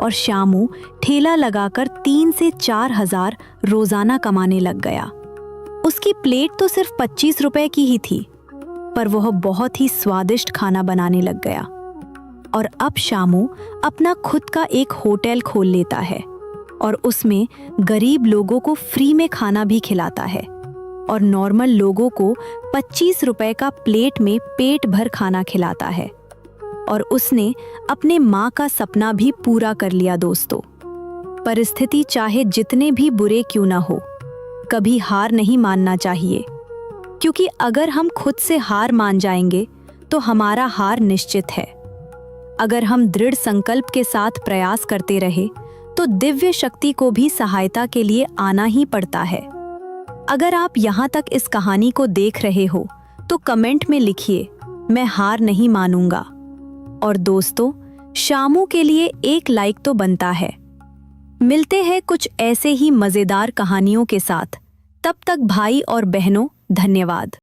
और शामू ठेला लगाकर 3 से 4 हजार रोजाना कमाने लग गया। उसकी प्लेट तो सिर्फ 25 रुपए की ही थी, पर वह बहुत ही स्वादिष्ट खाना बनाने लग गया। और अब शामू अपना खुद का एक होटल खोल लेता है और उसमें गरीब लोगों को फ्री में खाना भी खिलाता है और नॉर्मल लोगों को 25 रुपए का प्लेट में पेट भर खाना खिलाता है। और उसने अपने माँ का सपना भी पूरा कर लिया। दोस्तों, परिस्थिति चाहे जितने भी बुरे क्यों ना हो, कभी हार नहीं मानना चाहिए, क्योंकि अगर हम खुद से हार मान जाएंगे तो हमारा हार निश्चित है। अगर हम दृढ़ संकल्प के साथ प्रयास करते रहे तो दिव्य शक्ति को भी सहायता के लिए आना ही पड़ता है। अगर आप यहाँ तक इस कहानी को देख रहे हो तो कमेंट में लिखिए, मैं हार नहीं मानूंगा। और दोस्तों, शामू के लिए एक लाइक तो बनता है। मिलते हैं कुछ ऐसे ही मजेदार कहानियों के साथ। तब तक भाई और बहनों, धन्यवाद।